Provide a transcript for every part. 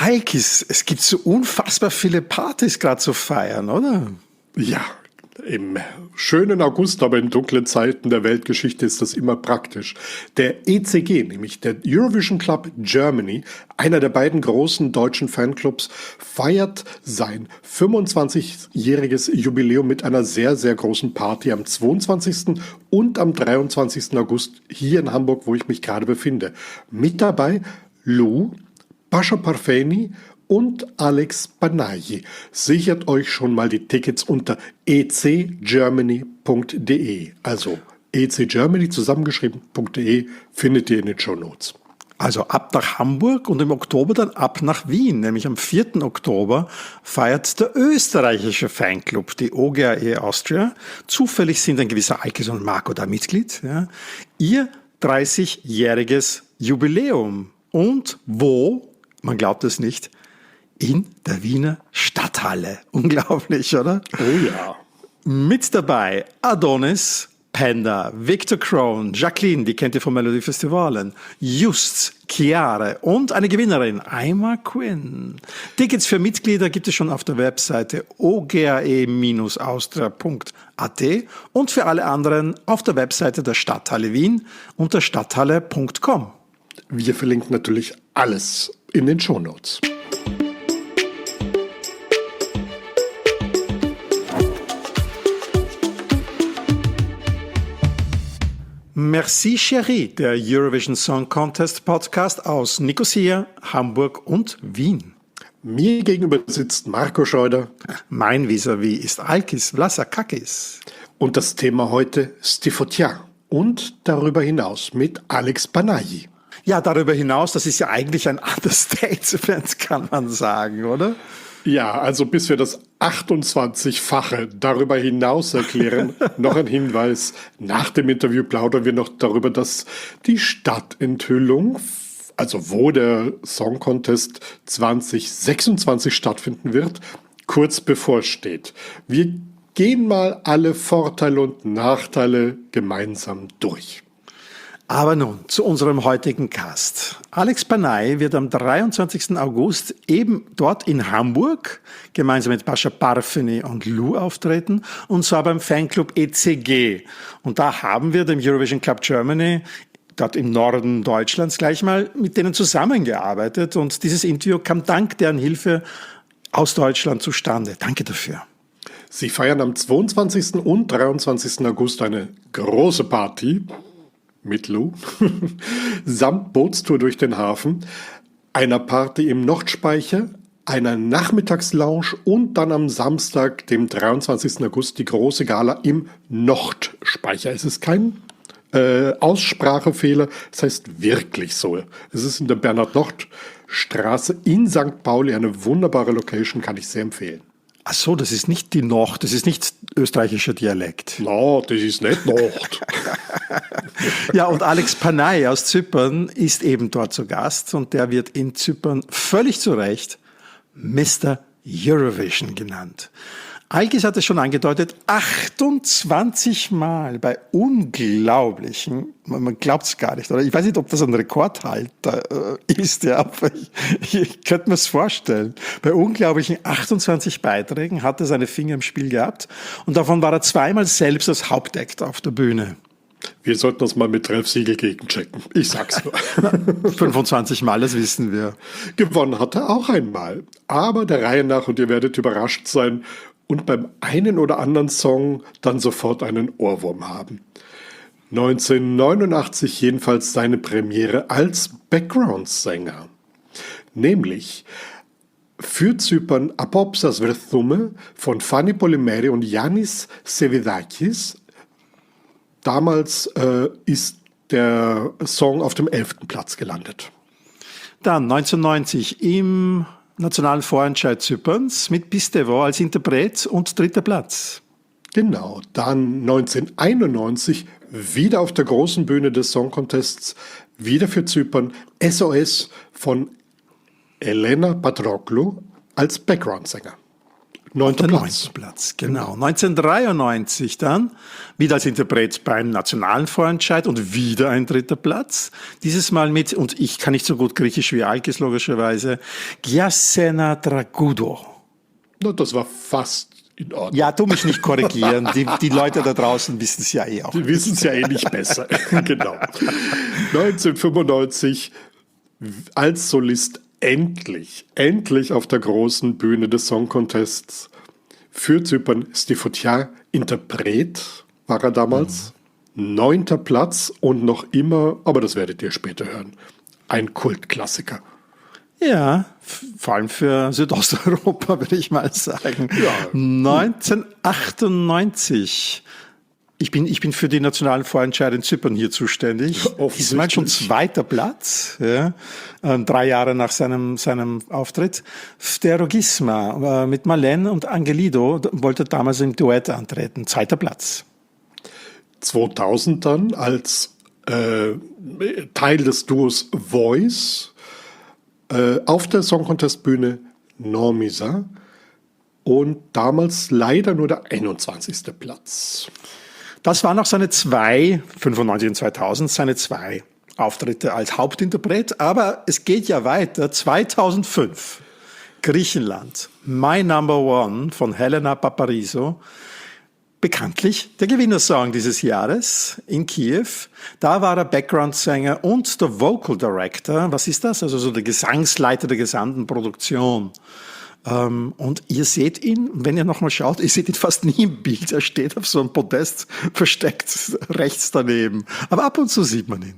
Alkis, es gibt so unfassbar viele Partys gerade zu feiern, oder? Ja, im schönen August, aber in dunklen Zeiten der Weltgeschichte ist das immer praktisch. Der ECG, nämlich der Eurovision Club Germany, einer der beiden großen deutschen Fanclubs, feiert sein 25-jähriges Jubiläum mit einer sehr, sehr großen Party am 22. und am 23. August hier in Hamburg, wo ich mich gerade befinde. Mit dabei Lou, Pascha Parfeni und Alex Panayi. Sichert euch schon mal die Tickets unter ecgermany.de. Also ecgermany zusammengeschrieben.de findet ihr in den Shownotes. Also ab nach Hamburg und im Oktober dann ab nach Wien. Nämlich am 4. Oktober feiert der österreichische Fanclub, die OGAE Austria. Zufällig sind ein gewisser Alkis und Marco da Mitglied. Ja, ihr 30-jähriges Jubiläum. Und wo, man glaubt es nicht, in der Wiener Stadthalle. Unglaublich, oder? Oh ja. Mit dabei Adonis, Panda, Victor Crone, Jacqueline, die kennt ihr vom Melodiefestivalen, Just, Chiare und eine Gewinnerin, Aima Quinn. Tickets für Mitglieder gibt es schon auf der Webseite ogae-austria.at und für alle anderen auf der Webseite der Stadthalle Wien unter stadthalle.com. Wir verlinken natürlich alles in den Shownotes. Merci, Chérie, der Eurovision Song Contest Podcast aus Nicosia, Hamburg und Wien. Mir gegenüber sitzt Marco Scheuder. Mein Vis-à-vis ist Alkis Vlasakakis. Und das Thema heute ist die Fotia. Und darüber hinaus mit Alex Panayi. Ja, darüber hinaus, das ist ja eigentlich ein Understatement, kann man sagen, oder? Ja, also bis wir das 28-fache darüber hinaus erklären, noch ein Hinweis. Nach dem Interview plaudern wir noch darüber, dass die Stadtenthüllung, also wo der Song Contest 2026 stattfinden wird, kurz bevorsteht. Wir gehen mal alle Vorteile und Nachteile gemeinsam durch. Aber nun zu unserem heutigen Cast. Alex Panayi wird am 23. August eben dort in Hamburg gemeinsam mit Pascha Parfeni und Lou auftreten, und zwar beim Fanclub ECG. Und da haben wir dem Eurovision Club Germany dort im Norden Deutschlands gleich mal mit denen zusammengearbeitet, und dieses Interview kam dank deren Hilfe aus Deutschland zustande. Danke dafür. Sie feiern am 22. und 23. August eine große Party mit Lou, samt Bootstour durch den Hafen, einer Party im Nordspeicher, einer Nachmittagslounge und dann am Samstag, dem 23. August, die große Gala im Nordspeicher. Es ist kein Aussprachefehler, es heißt wirklich so. Es ist in der Bernhard-Nocht-Straße in St. Pauli, eine wunderbare Location, kann ich sehr empfehlen. Ach so, das ist nicht die Nocht, das ist nicht österreichischer Dialekt. No, das ist nicht Nocht. Ja, und Alex Panayi aus Zypern ist eben dort zu Gast, und der wird in Zypern völlig zu Recht Mr. Eurovision genannt. Alkis hat es schon angedeutet, 28 Mal bei unglaublichen, man glaubt es gar nicht, oder? Ich weiß nicht, ob das ein Rekordhalter ist, ja, aber ich könnte mir es vorstellen. Bei unglaublichen 28 Beiträgen hat er seine Finger im Spiel gehabt, und davon war er zweimal selbst als Hauptact auf der Bühne. Wir sollten das mal mit Treffsiegel gegenchecken. Ich sag's nur. 25 Mal, das wissen wir. Gewonnen hat er auch einmal. Aber der Reihe nach, und ihr werdet überrascht sein und beim einen oder anderen Song dann sofort einen Ohrwurm haben. 1989 jedenfalls seine Premiere als Backgroundsänger. Nämlich für Zypern Apopsas Verthume von Fanny Polymeri und Yannis Sevidakis. Damals ist der Song auf dem 11. Platz gelandet. Dann 1990 im nationalen Vorentscheid Zyperns mit Pistevo als Interpret und 3. Platz. Genau, dann 1991 wieder auf der großen Bühne des Song Contests, wieder für Zypern, SOS von Elena Patroclou als Backgroundsänger. Neunter Platz, genau. 1993 dann, wieder als Interpret beim nationalen Vorentscheid und wieder ein 3. Platz. Dieses Mal mit, und ich kann nicht so gut Griechisch wie Alkis logischerweise, Giassena Dragudo. Na, das war fast in Ordnung. Ja, tu mich nicht korrigieren. Die Leute da draußen wissen es ja eh auch. Die wissen es ja eh nicht besser. Genau. 1995 als Solist endlich auf der großen Bühne des Song Contests für Zypern ist die Fotia Interpret, war er damals. 9. Platz und noch immer, aber das werdet ihr später hören, ein Kultklassiker. Ja, vor allem für Südosteuropa, würde ich mal sagen. Ja. 1998. Ich bin für die nationalen Vorentscheide in Zypern hier zuständig. Diesmal schon 2. Platz, ja, 3 Jahre nach seinem Auftritt. Der Rogisma mit Marlene und Angelido wollte damals im Duett antreten. 2. Platz. 2000 dann als Teil des Duos Voice auf der Song Contest Bühne Normisa und damals leider nur der 21. Platz. Das waren auch seine 95 und 2000, seine 2 Auftritte als Hauptinterpret. Aber es geht ja weiter. 2005, Griechenland, My Number One von Helena Paparizou. Bekanntlich der Gewinnersong dieses Jahres in Kiew. Da war er Backgroundsänger und der Vocal Director. Was ist das? Also so der Gesangsleiter der gesamten Produktion. Und ihr seht ihn, wenn ihr nochmal schaut, ihr seht ihn fast nie im Bild. Er steht auf so einem Podest versteckt rechts daneben. Aber ab und zu sieht man ihn.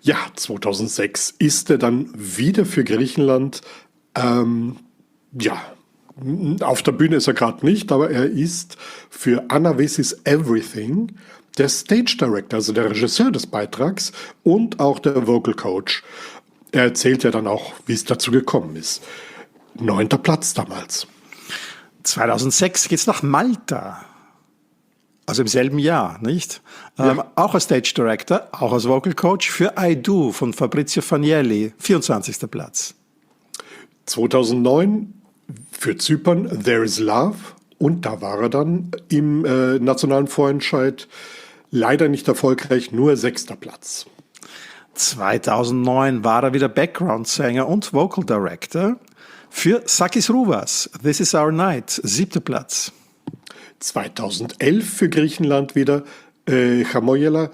Ja, 2006 ist er dann wieder für Griechenland. Auf der Bühne ist er gerade nicht, aber er ist für Anna Vesis Everything der Stage Director, also der Regisseur des Beitrags und auch der Vocal Coach. Er erzählt ja dann auch, wie es dazu gekommen ist. 9. Platz damals. 2006 geht's nach Malta. Also im selben Jahr, nicht? Ja. Auch als Stage Director, auch als Vocal Coach für I Do von Fabrizio Fanielli, 24. Platz. 2009 für Zypern There is Love und da war er dann im nationalen Vorentscheid leider nicht erfolgreich, nur 6. Platz. 2009 war er wieder Backgroundsänger und Vocal Director für Sakis Rouvas, This is Our Night, 7. Platz. 2011 für Griechenland wieder Chamoyela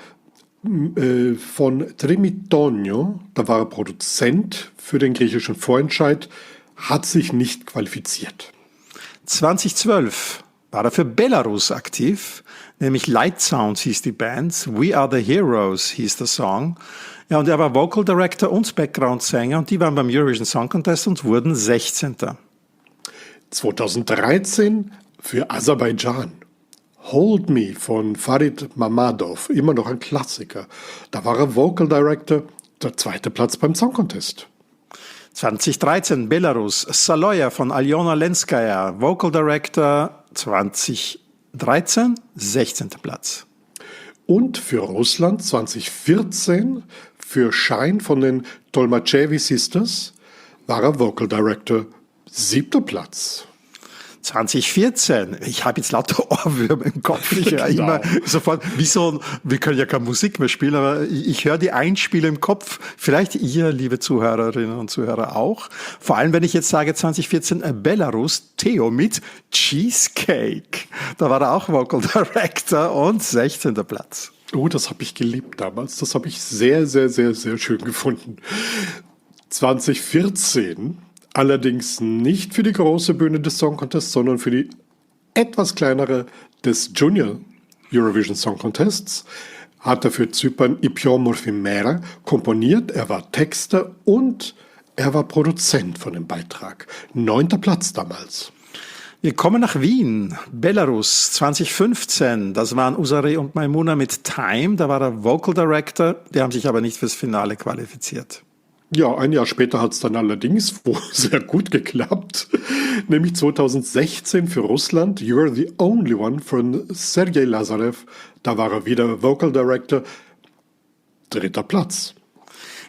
von Trimitonio, da war er Produzent für den griechischen Vorentscheid, hat sich nicht qualifiziert. 2012 war er für Belarus aktiv, nämlich Light Sounds hieß die Band, We Are the Heroes hieß der Song. Ja, und er war Vocal Director und Background-Sänger und die waren beim Eurovision Song Contest und wurden 16. 2013 für Aserbaidschan. Hold Me von Farid Mamadov, immer noch ein Klassiker. Da war er Vocal Director, der 2. Platz beim Song Contest. 2013 Belarus, Saloya von Aljona Lenskaya, Vocal Director 2013, 16. Platz. Und für Russland 2014 für Shine von den Tolmachevi Sisters war er Vocal Director, 7. Platz. 2014, ich habe jetzt lauter Ohrwürmer im Kopf, ich höre immer sofort, wir können ja keine Musik mehr spielen, aber ich höre die Einspieler im Kopf, vielleicht ihr, liebe Zuhörerinnen und Zuhörer auch, vor allem wenn ich jetzt sage 2014 Belarus, Theo mit Cheesecake, da war er auch Vocal Director und 16. Platz. Oh, das habe ich geliebt damals, das habe ich sehr, sehr, sehr, sehr schön gefunden. 2014 allerdings nicht für die große Bühne des Song Contests, sondern für die etwas kleinere des Junior Eurovision Song Contests hat er für Zypern Ipion Morphimera komponiert. Er war Texter und er war Produzent von dem Beitrag. 9. Platz damals. Wir kommen nach Wien, Belarus 2015. Das waren Usari und Maimuna mit Time. Da war er Vocal Director. Die haben sich aber nicht fürs Finale qualifiziert. Ja, ein Jahr später hat es dann allerdings wohl sehr gut geklappt, nämlich 2016 für Russland, You're the Only One von Sergei Lazarev. Da war er wieder Vocal Director, 3. Platz.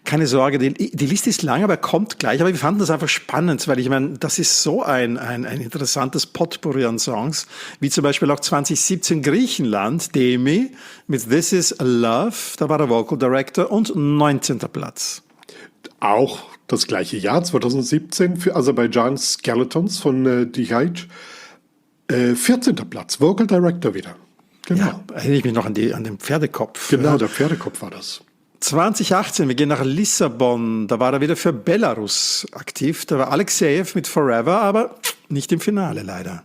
Keine Sorge, die Liste ist lang, aber kommt gleich. Aber wir fanden das einfach spannend, weil ich meine, das ist so ein interessantes Potpourri an Songs, wie zum Beispiel auch 2017 Griechenland, Demi mit This Is Love, da war er Vocal Director und 19. Platz. Auch das gleiche Jahr, 2017, für Aserbaidschan Skeletons von Dihaj, 14. Platz, Vocal Director wieder. Genau. Ja, erinnere ich mich noch an den Pferdekopf. Genau, der Pferdekopf war das. 2018, wir gehen nach Lissabon, da war er wieder für Belarus aktiv. Da war Alexejew mit Forever, aber nicht im Finale leider.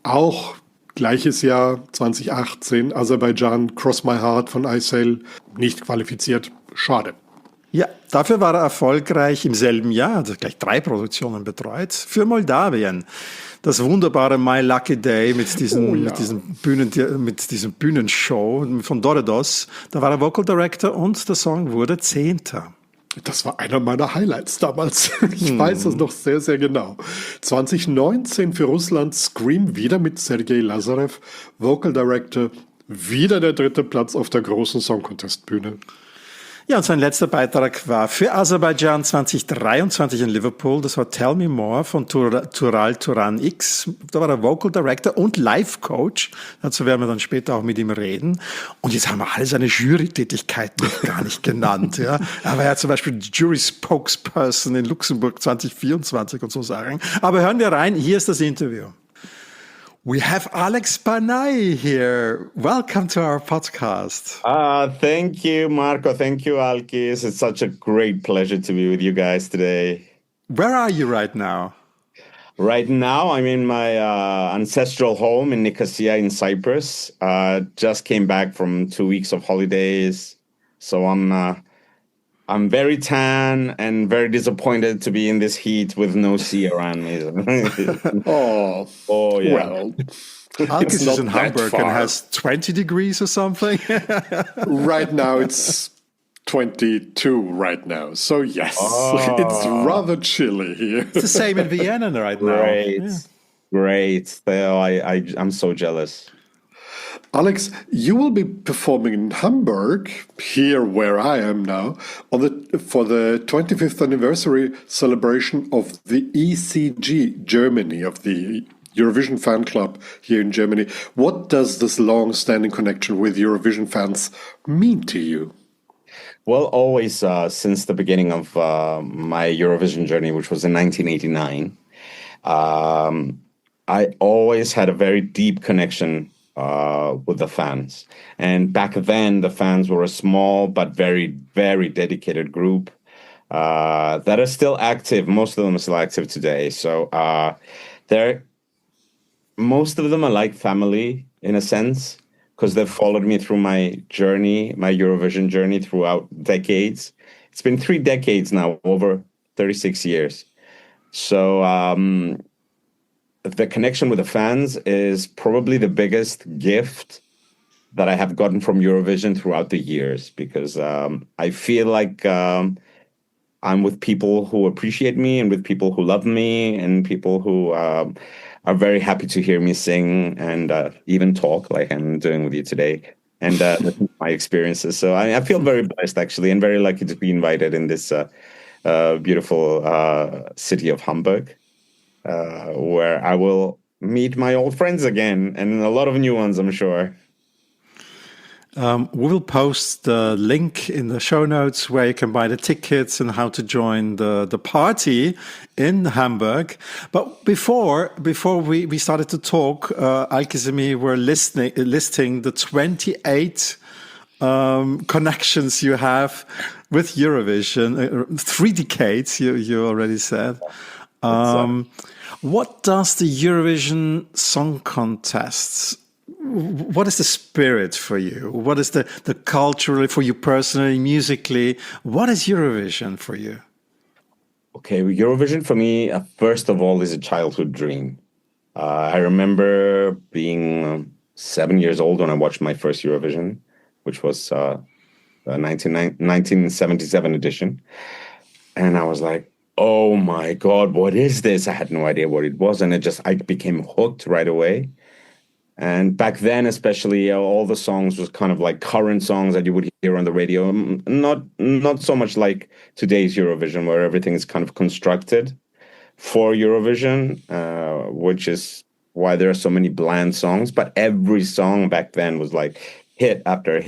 Auch gleiches Jahr, 2018, Aserbaidschan, Cross My Heart von Aysel, nicht qualifiziert. Schade. Ja, dafür war er erfolgreich im selben Jahr, hat gleich 3 Produktionen betreut, für Moldawien. Das wunderbare My Lucky Day mit diesem Bühnenshow von Doredos. Da war er Vocal Director und der Song wurde 10. Das war einer meiner Highlights damals. Ich weiß das noch sehr, sehr genau. 2019 für Russland Scream wieder mit Sergei Lazarev, Vocal Director, wieder der 3. Platz auf der großen Song Contest Bühne. Ja, und sein letzter Beitrag war für Aserbaidschan 2023 in Liverpool. Das war Tell Me More von Tural Turan X. Da war er Vocal Director und Life Coach. Dazu werden wir dann später auch mit ihm reden. Und jetzt haben wir alle seine Jury-Tätigkeiten noch gar nicht genannt. Ja. Er war ja zum Beispiel Jury Spokesperson in Luxemburg 2024 und so Sachen. Aber hören wir rein. Hier ist das Interview. We have Alex Panayi here. Welcome to our podcast. Thank you, Marco. Thank you, Alkis. It's such a great pleasure to be with you guys today. Where are you right now? Right now, I'm in my ancestral home in Nicosia in Cyprus. Just came back from 2 weeks of holidays. So I'm very tan and very disappointed to be in this heat with no sea around me. Oh yeah. Well, Alkis is in Hamburg and has 20 degrees or something. right now it's 22 right now. So yes, it's rather chilly here. It's the same in Vienna right now. Great. I'm so jealous. Alex, you will be performing in Hamburg, here where I am now, for the 25th anniversary celebration of the ECG Germany, of the Eurovision fan club here in Germany. What does this long-standing connection with Eurovision fans mean to you? Well, always since the beginning of my Eurovision journey, which was in 1989, I always had a very deep connection with the fans. And back then, the fans were a small but very, very dedicated group that are still active. Most of them are still active today. So most of them are like family in a sense, because they've followed me through my journey, my Eurovision journey throughout decades. It's been 3 decades now, over 36 years. So the connection with the fans is probably the biggest gift that I have gotten from Eurovision throughout the years, because I feel like I'm with people who appreciate me and with people who love me and people who are very happy to hear me sing and even talk like I'm doing with you today, and my experiences. So I feel very blessed, actually, and very lucky to be invited in this beautiful city of Hamburg. Where I will meet my old friends again, and a lot of new ones, I'm sure. We will post the link in the show notes where you can buy the tickets and how to join the party in Hamburg. But before we started to talk, Alkis and me were listing the 28 connections you have with Eurovision. 3 decades, you already said. What does the Eurovision Song Contest, what is the spirit for you? What is the culturally, for you personally, musically, what is Eurovision for you? Okay, Eurovision for me, first of all, is a childhood dream. I remember being 7 years old when I watched my first Eurovision, which was the 1977 edition. And I was like, oh my God, what is this? I had no idea what it was. And I became hooked right away. And back then, especially, all the songs was kind of like current songs that you would hear on the radio. Not so much like today's Eurovision, where everything is kind of constructed for Eurovision, which is why there are so many bland songs. But every song back then was like hit after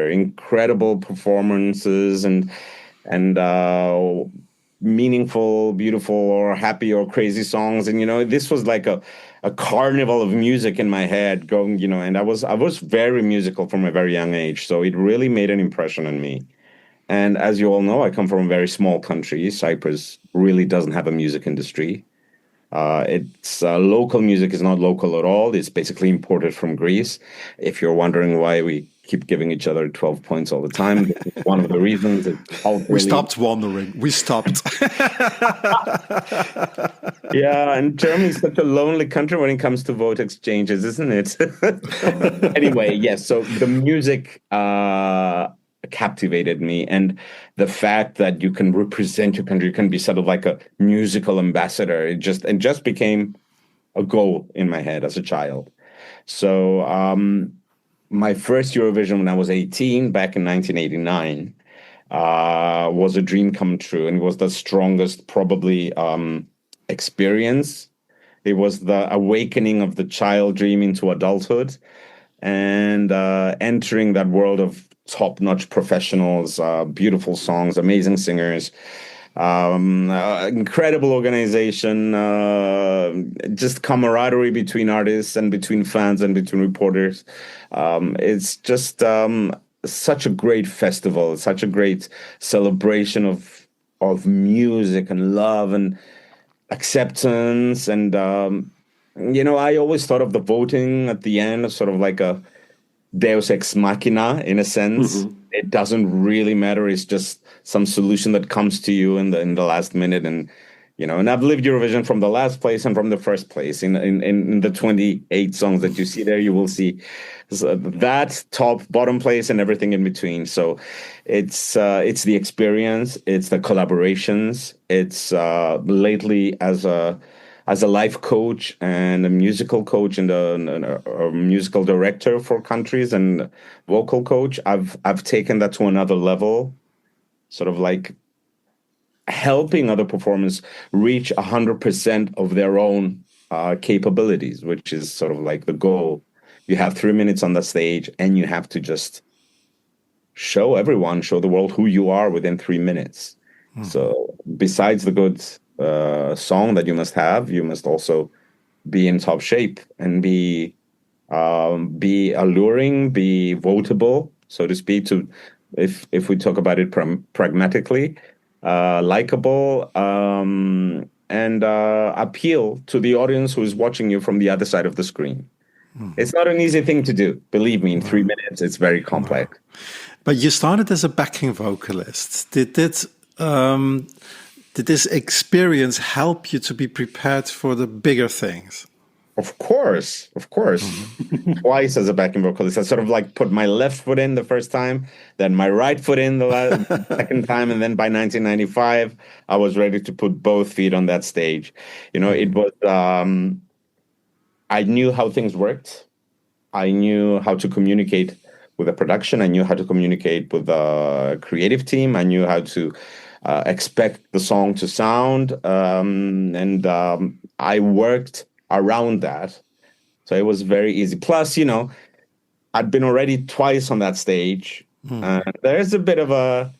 incredible performances and meaningful, beautiful, or happy or crazy songs. And this was like a carnival of music in my head going, and I was very musical from a very young age. So it really made an impression on me. And as you all know, I come from a very small country. Cyprus really doesn't have a music industry. It's local music is not local at all. It's basically imported from Greece. If you're wondering why we keep giving each other 12 points all the time, one of the reasons. We stopped wondering. We stopped. Yeah, and Germany is such a lonely country when it comes to vote exchanges, isn't it? Anyway, yes. So the music captivated me, and the fact that you can represent your country, you can be sort of like a musical ambassador. It just became a goal in my head as a child. So my first Eurovision when I was 18, back in 1989, was a dream come true, and it was the strongest probably experience. It was the awakening of the child dream into adulthood, and entering that world of top-notch professionals, beautiful songs, amazing singers, incredible organization, just camaraderie between artists and between fans and between reporters. It's just such a great festival, such a great celebration of music and love and acceptance. And I always thought of the voting at the end as sort of like a Deus ex machina, in a sense. Mm-hmm. It doesn't really matter. It's just some solution that comes to you in the last minute. And and I've lived Eurovision from the last place and from the first place. In the 28 songs that you see there, you will see that top, bottom place, and everything in between. So it's the experience, it's the collaborations, it's lately as a life coach and a musical coach and a musical director for countries and vocal coach, I've taken that to another level, sort of like helping other performers reach 100% of their own capabilities, which is sort of like the goal. You have 3 minutes on the stage, and you have to just show the world who you are within 3 minutes. So besides the good song that you must also be in top shape and be alluring, be votable, so to speak, to if we talk about it pragmatically, likable, and appeal to the audience who is watching you from the other side of the screen. It's not an easy thing to do. Believe me, in 3 minutes, it's very complex. But you started as a backing vocalist. Did this experience help you to be prepared for the bigger things? Of course. Twice as a backing vocalist. I sort of like put my left foot in the first time, then my right foot in the second time, and then by 1995, I was ready to put both feet on that stage. It was, I knew how things worked. I knew how to communicate with the production. I knew how to communicate with the creative team. I knew how to expect the song to sound, and I worked around that, so it was very easy. Plus, I'd been already twice on that stage. There's a bit of a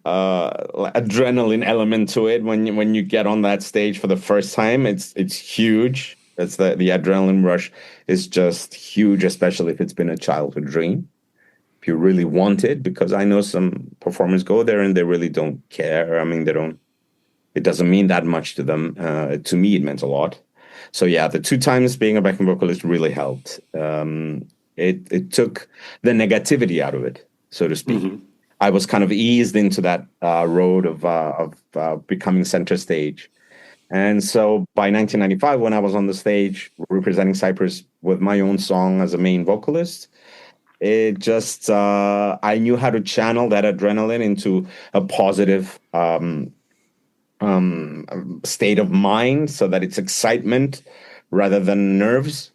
adrenaline element to it when you get on that stage for the first time. It's huge. It's the adrenaline rush is just huge, especially if it's been a childhood dream. If you really want it, because I know some performers go there and they really don't care. I mean, it doesn't mean that much to them. To me, it meant a lot. So yeah, the 2 times being a backing vocalist really helped. It took the negativity out of it, so to speak. Mm-hmm. I was kind of eased into that road of becoming center stage. And so by 1995, when I was on the stage representing Cyprus with my own song as a main vocalist, it just, I knew how to channel that adrenaline into a positive state of mind, so that it's excitement rather than nerves.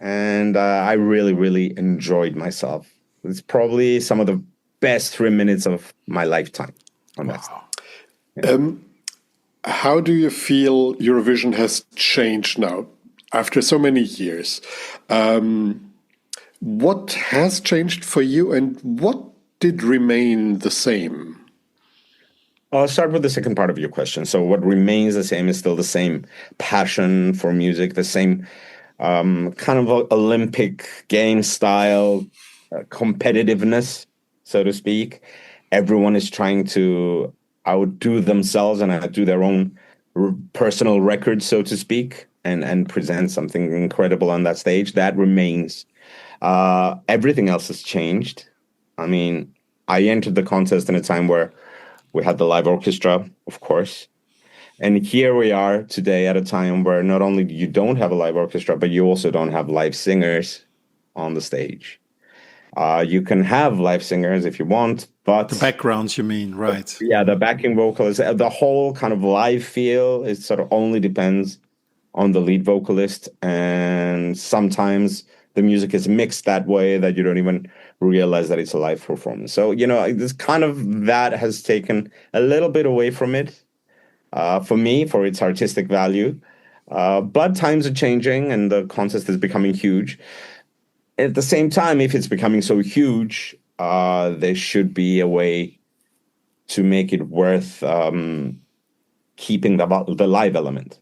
and I really, really enjoyed myself. It's probably some of the best 3 minutes of my lifetime on that stage. How do you feel Eurovision has changed now after so many years? What has changed for you, and what did remain the same? I'll start with the second part of your question. So what remains the same is still the same passion for music, the same kind of Olympic game style competitiveness, so to speak. Everyone is trying to outdo themselves and outdo their own personal record, so to speak, and present something incredible on that stage. That remains. Everything else has changed. I mean, I entered the contest in a time where we had the live orchestra, of course. And here we are today at a time where not only you don't have a live orchestra, but you also don't have live singers on the stage. You can have live singers if you want, but... The backgrounds, you mean, right. Yeah, the backing vocals, the whole kind of live feel, it sort of only depends on the lead vocalist. And sometimes the music is mixed that way that you don't even realize that it's a live performance. So, this kind of that has taken a little bit away from it for me, for its artistic value. But times are changing and the contest is becoming huge. At the same time, if it's becoming so huge, there should be a way to make it worth keeping the live element,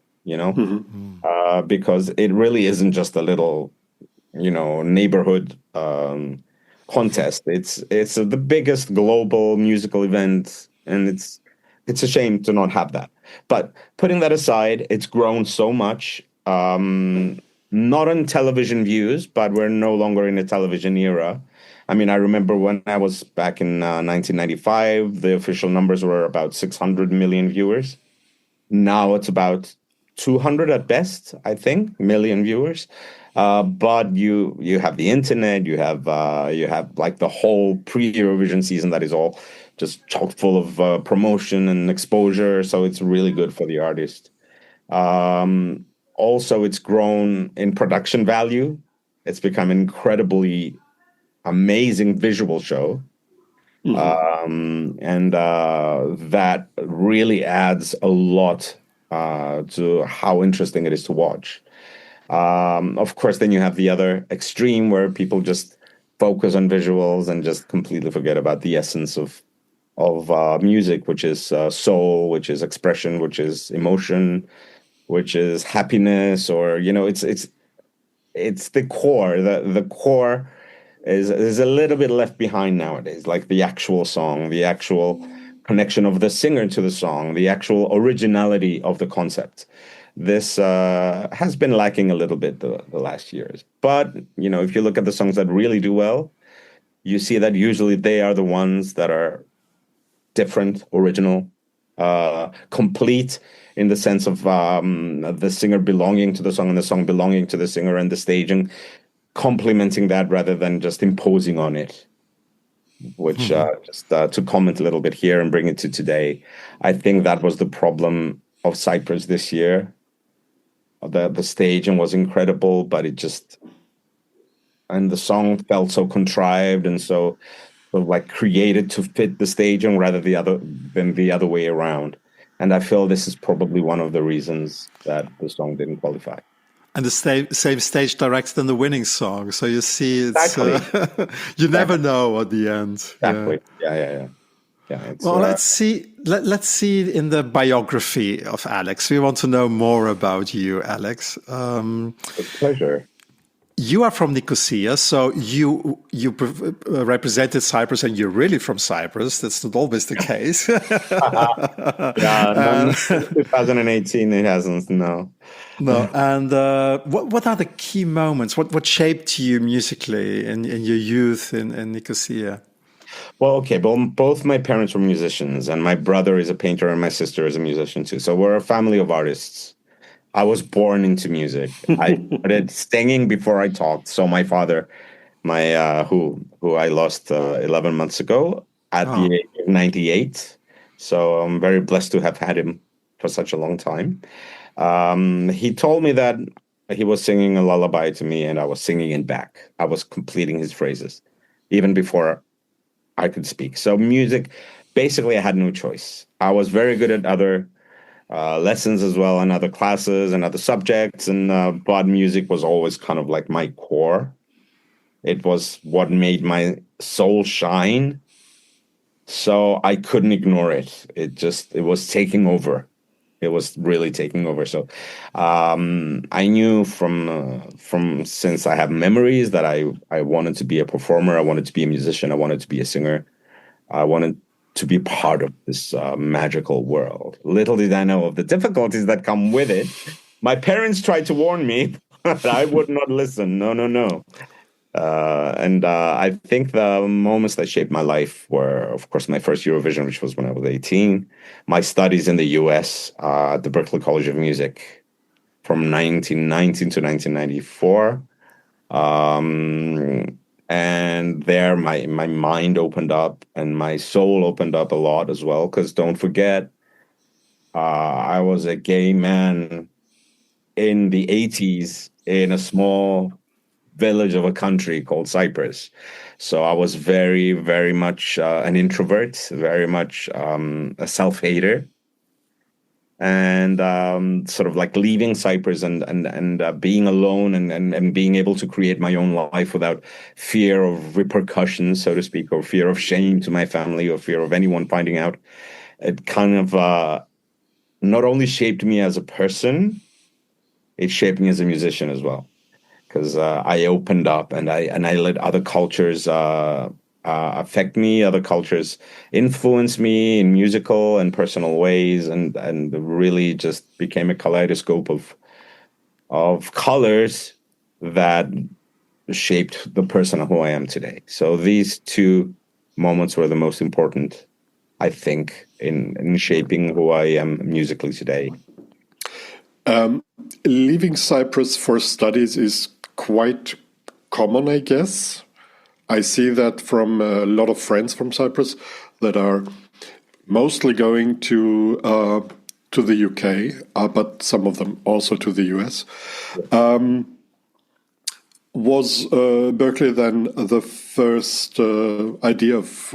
because it really isn't just a little, neighborhood contest. It's the biggest global musical event, and it's a shame to not have that. But putting that aside, it's grown so much. Not on television views, but we're no longer in a television era. I mean, I remember when I was back in 1995, the official numbers were about 600 million viewers. Now it's about 200 at best, I think, million viewers. But you have the internet, you have like the whole pre-Eurovision season that is all just chock full of promotion and exposure. So it's really good for the artist. Also, it's grown in production value. It's become an incredibly amazing visual show. And that really adds a lot to how interesting it is to watch. Of course, then you have the other extreme where people just focus on visuals and just completely forget about the essence of music, which is soul, which is expression, which is emotion, which is happiness, or it's the core. The core is a little bit left behind nowadays, like the actual song, the actual connection of the singer to the song, the actual originality of the concept. This has been lacking a little bit the last years. But, if you look at the songs that really do well, you see that usually they are the ones that are different, original, complete in the sense of the singer belonging to the song and the song belonging to the singer, and the staging complementing that rather than just imposing on it. Which, just to comment a little bit here and bring it to today, I think that was the problem of Cyprus this year. The staging was incredible, but and the song felt so contrived and so like created to fit the staging rather than the other way around. And I feel this is probably one of the reasons that the song didn't qualify. And the same stage directs than the winning song. So you see, it's Exactly. you never know at the end. Exactly. Yeah. Well, let's see. Let's see in the biography of Alex. We want to know more about you, Alex. With pleasure. You are from Nicosia, so you represented Cyprus, and you're really from Cyprus. That's not always the case. Yeah, 2018 it hasn't. No. And what are the key moments? What shaped you musically in your youth in Nicosia? Well, okay. Both my parents were musicians, and my brother is a painter, and my sister is a musician too. So we're a family of artists. I was born into music. I started singing before I talked. So my father, who I lost 11 months ago at the age of 98. So I'm very blessed to have had him for such a long time. He told me that he was singing a lullaby to me, and I was singing it back. I was completing his phrases, even before I could speak. So music, basically, I had no choice. I was very good at other lessons as well, and other classes and other subjects, and but music was always kind of like my core. It was what made my soul shine. So I couldn't ignore it. It was taking over. It was really taking over. So I knew from since I have memories that I wanted to be a performer. I wanted to be a musician. I wanted to be a singer. I wanted to be part of this magical world. Little did I know of the difficulties that come with it. My parents tried to warn me, but I would not listen. No, no, no. And I think the moments that shaped my life were, of course, my first Eurovision, which was when I was 18, my studies in the US at the Berklee College of Music from 1919 to 1994. And there my mind opened up and my soul opened up a lot as well, because don't forget, I was a gay man in the 80s in a small village of a country called Cyprus. So I was very, very much an introvert, very much a self-hater. And sort of like leaving Cyprus and being alone and being able to create my own life without fear of repercussions, so to speak, or fear of shame to my family or fear of anyone finding out. It kind of not only shaped me as a person, it shaped me as a musician as well. Because I opened up and I let other cultures affect me, other cultures influence me in musical and personal ways, and really just became a kaleidoscope of colors that shaped the person who I am today. So these two moments were the most important, I think, in shaping who I am musically today. Leaving Cyprus for studies is quite common, I guess. I see that from a lot of friends from Cyprus that are mostly going to the UK, but some of them also to the US. Was Berklee then the first idea of,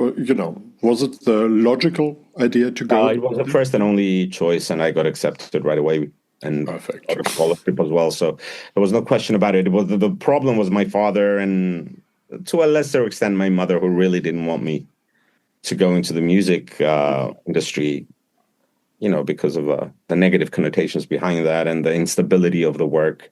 was it the logical idea to go? It was the first and only choice, and I got accepted right away. And perfect. A scholarship as well, so there was no question about it. It was the problem was my father, and to a lesser extent my mother, who really didn't want me to go into the music industry, because of the negative connotations behind that and the instability of the work.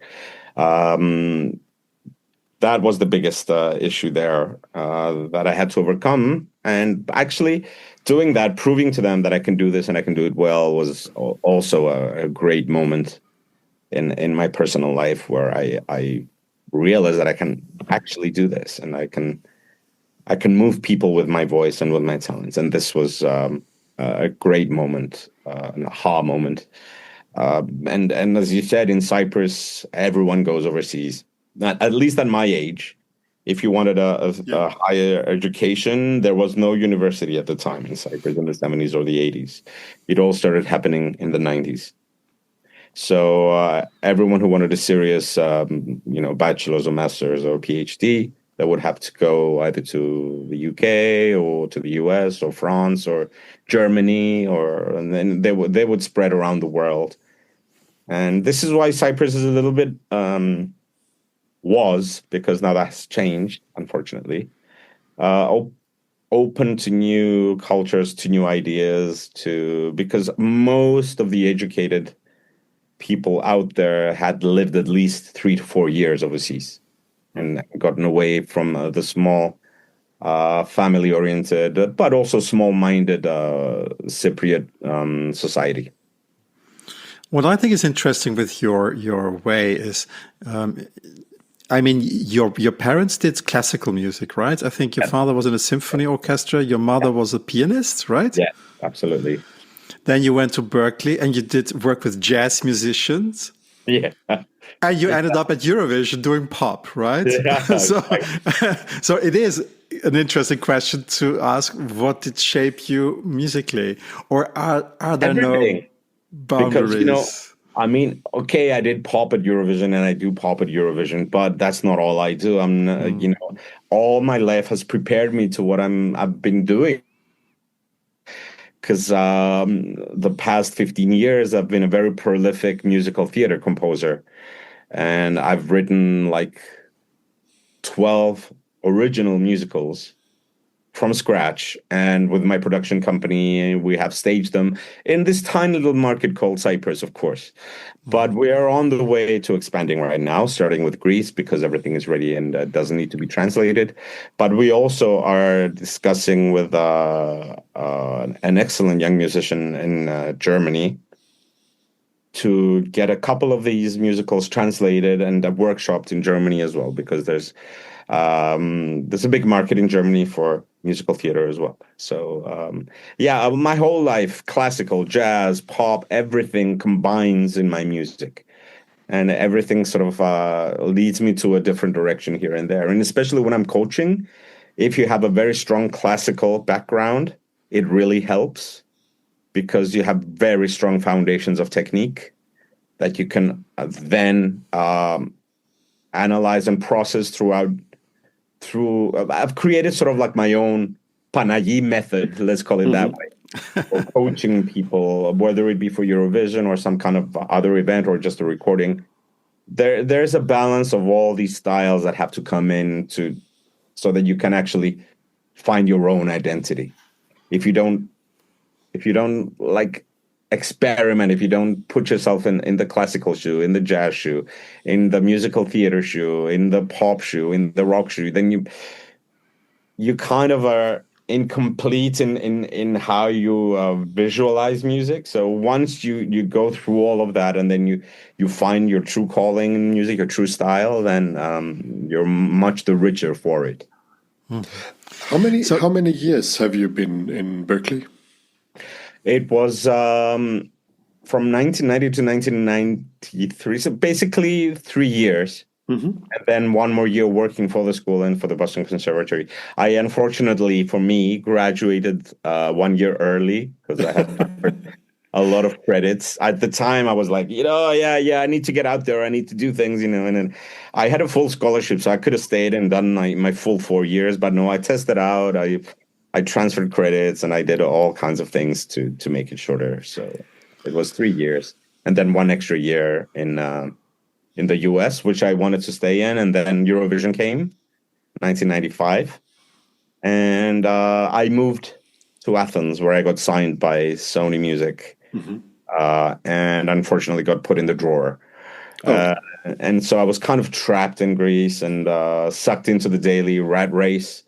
That was the biggest issue there that I had to overcome. And actually doing that, proving to them that I can do this and I can do it well, was also a great moment in my personal life, where I realized that I can actually do this, and I can move people with my voice and with my talents. And this was a great moment, an aha moment. And as you said, in Cyprus, everyone goes overseas. At least at my age, if you wanted a higher education, there was no university at the time in Cyprus in the 70s or the 80s. It all started happening in the 90s. So everyone who wanted a serious, bachelor's or master's or PhD, they would have to go either to the UK or to the US or France or Germany, and then they would spread around the world. And this is why Cyprus is a little bit because now that's changed, unfortunately, open to new cultures, to new ideas, because most of the educated people out there had lived at least 3 to 4 years overseas and gotten away from the small, family-oriented, but also small-minded Cypriot society. What I think is interesting with your way is, your parents did classical music, right? I think your father was in a symphony orchestra. Your mother was a pianist, right? Yeah, absolutely. Then you went to Berklee and you did work with jazz musicians. Yeah. And you ended up at Eurovision doing pop, right? Yeah, so it is an interesting question to ask, what did shape you musically? Or are there Everything. no boundaries? Because, I mean, okay, I did pop at Eurovision and I do pop at Eurovision, but that's not all I do. All my life has prepared me to what I've been doing. Because the past 15 years, I've been a very prolific musical theater composer. And I've written like 12 original musicals from scratch. And with my production company, we have staged them in this tiny little market called Cyprus, of course. But we are on the way to expanding right now, starting with Greece, because everything is ready and doesn't need to be translated. But we also are discussing with an excellent young musician in Germany to get a couple of these musicals translated and workshopped in Germany as well, because there's a big market in Germany for musical theater as well. So, my whole life, classical, jazz, pop, everything combines in my music. And everything sort of leads me to a different direction here and there. And especially when I'm coaching, if you have a very strong classical background, it really helps because you have very strong foundations of technique that you can then analyze and process I've created sort of like my own Panayi method, let's call it that way, for coaching people, whether it be for Eurovision or some kind of other event or just a recording. There's a balance of all these styles that have to come in so that you can actually find your own identity. If you don't like experiment, if you don't put yourself in the classical shoe, in the jazz shoe, in the musical theater shoe, in the pop shoe, in the rock shoe, then you kind of are incomplete in how you visualize music. So once you go through all of that and then you find your true calling in music, your true style, then you're much the richer for it. How many years have you been in Berkeley? It was from 1990 to 1993, so basically 3 years. And then one more year working for the school and for the Boston Conservatory. I, unfortunately for me, graduated 1 year early because I had a lot of credits. At the time, I was like, I need to get out there. I need to do things, and then I had a full scholarship, so I could have stayed and done my full 4 years. But no, I tested out. I transferred credits and I did all kinds of things to make it shorter. So it was 3 years and then 1 extra year in the US, which I wanted to stay in. And then Eurovision came, 1995. And I moved to Athens, where I got signed by Sony Music and unfortunately got put in the drawer. And so I was kind of trapped in Greece and sucked into the daily rat race,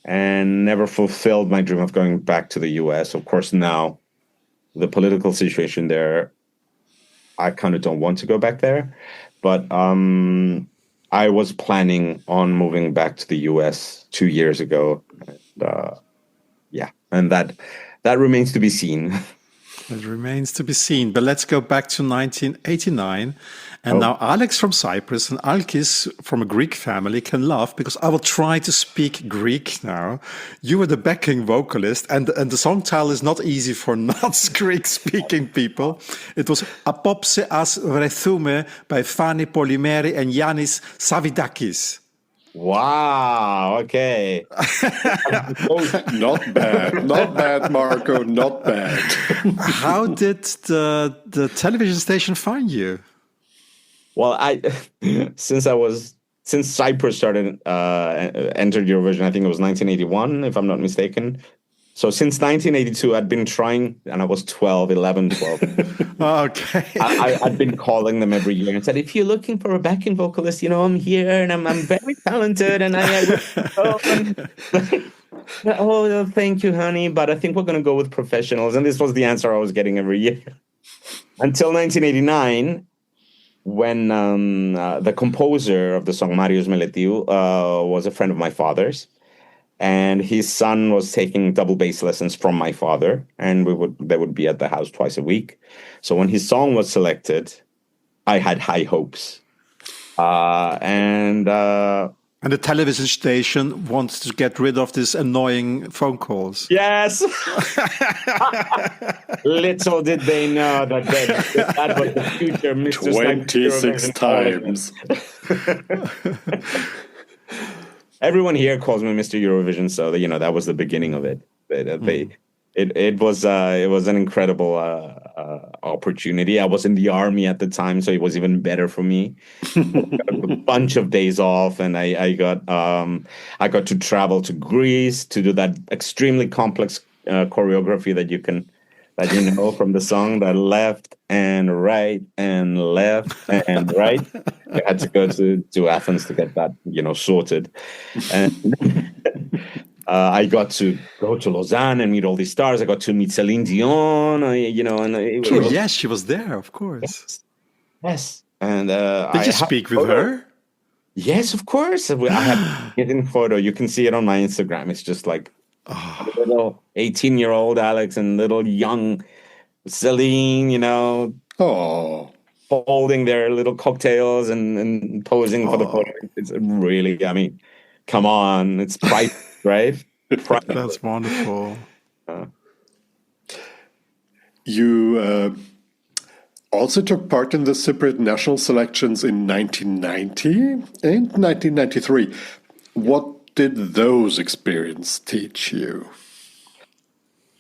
and never fulfilled my dream of going back to the US. Of course, now the political situation there, I kind of don't want to go back there. But I was planning on moving back to the US 2 years ago. And that remains to be seen. It remains to be seen. But let's go back to 1989. And now Alex from Cyprus and Alkis from a Greek family can laugh because I will try to speak Greek now. You were the backing vocalist, and the song title is not easy for not Greek-speaking people. It was Apopse as Vrethoume by Fani Polymeri and Yannis Savidakis. Wow, okay. Not bad, Marco, not bad. How did the television station find you? Well, since Cyprus entered Eurovision, I think it was 1981, if I'm not mistaken. So since 1982, I'd been trying, and I was 11, 12. Okay. I'd been calling them every year and said, if you're looking for a backing vocalist, I'm here and I'm very talented and oh, thank you, honey, but I think we're going to go with professionals. And this was the answer I was getting every year. Until 1989, when the composer of the song, Marios Meletiu, was a friend of my father's. And his son was taking double bass lessons from my father, and they would be at the house twice a week. So when his song was selected, I had high hopes. And And the television station wants to get rid of these annoying phone calls. Yes. Little did they know that was the future, Mr. 26 times. Everyone here calls me Mr. Eurovision, so that was the beginning of it. It was an incredible opportunity. I was in the army at the time, so it was even better for me. Got a bunch of days off, and I got to travel to Greece to do that extremely complex choreography that you know from the song, that left and right and left and right. I had to go to Athens to get that sorted, and I got to go to Lausanne and meet all these stars. I got to meet Celine Dion, Yes, she was there, of course. Yes. And did you speak with her? Yes, of course. I have a hidden photo. You can see it on my Instagram. It's just like a little 18-year-old Alex and little young Celine, holding their little cocktails and posing for the photo. It's really, come on, it's priceless. Right? That's wonderful. You also took part in the Cypriot national selections in 1990 and 1993. What did those experiences teach you?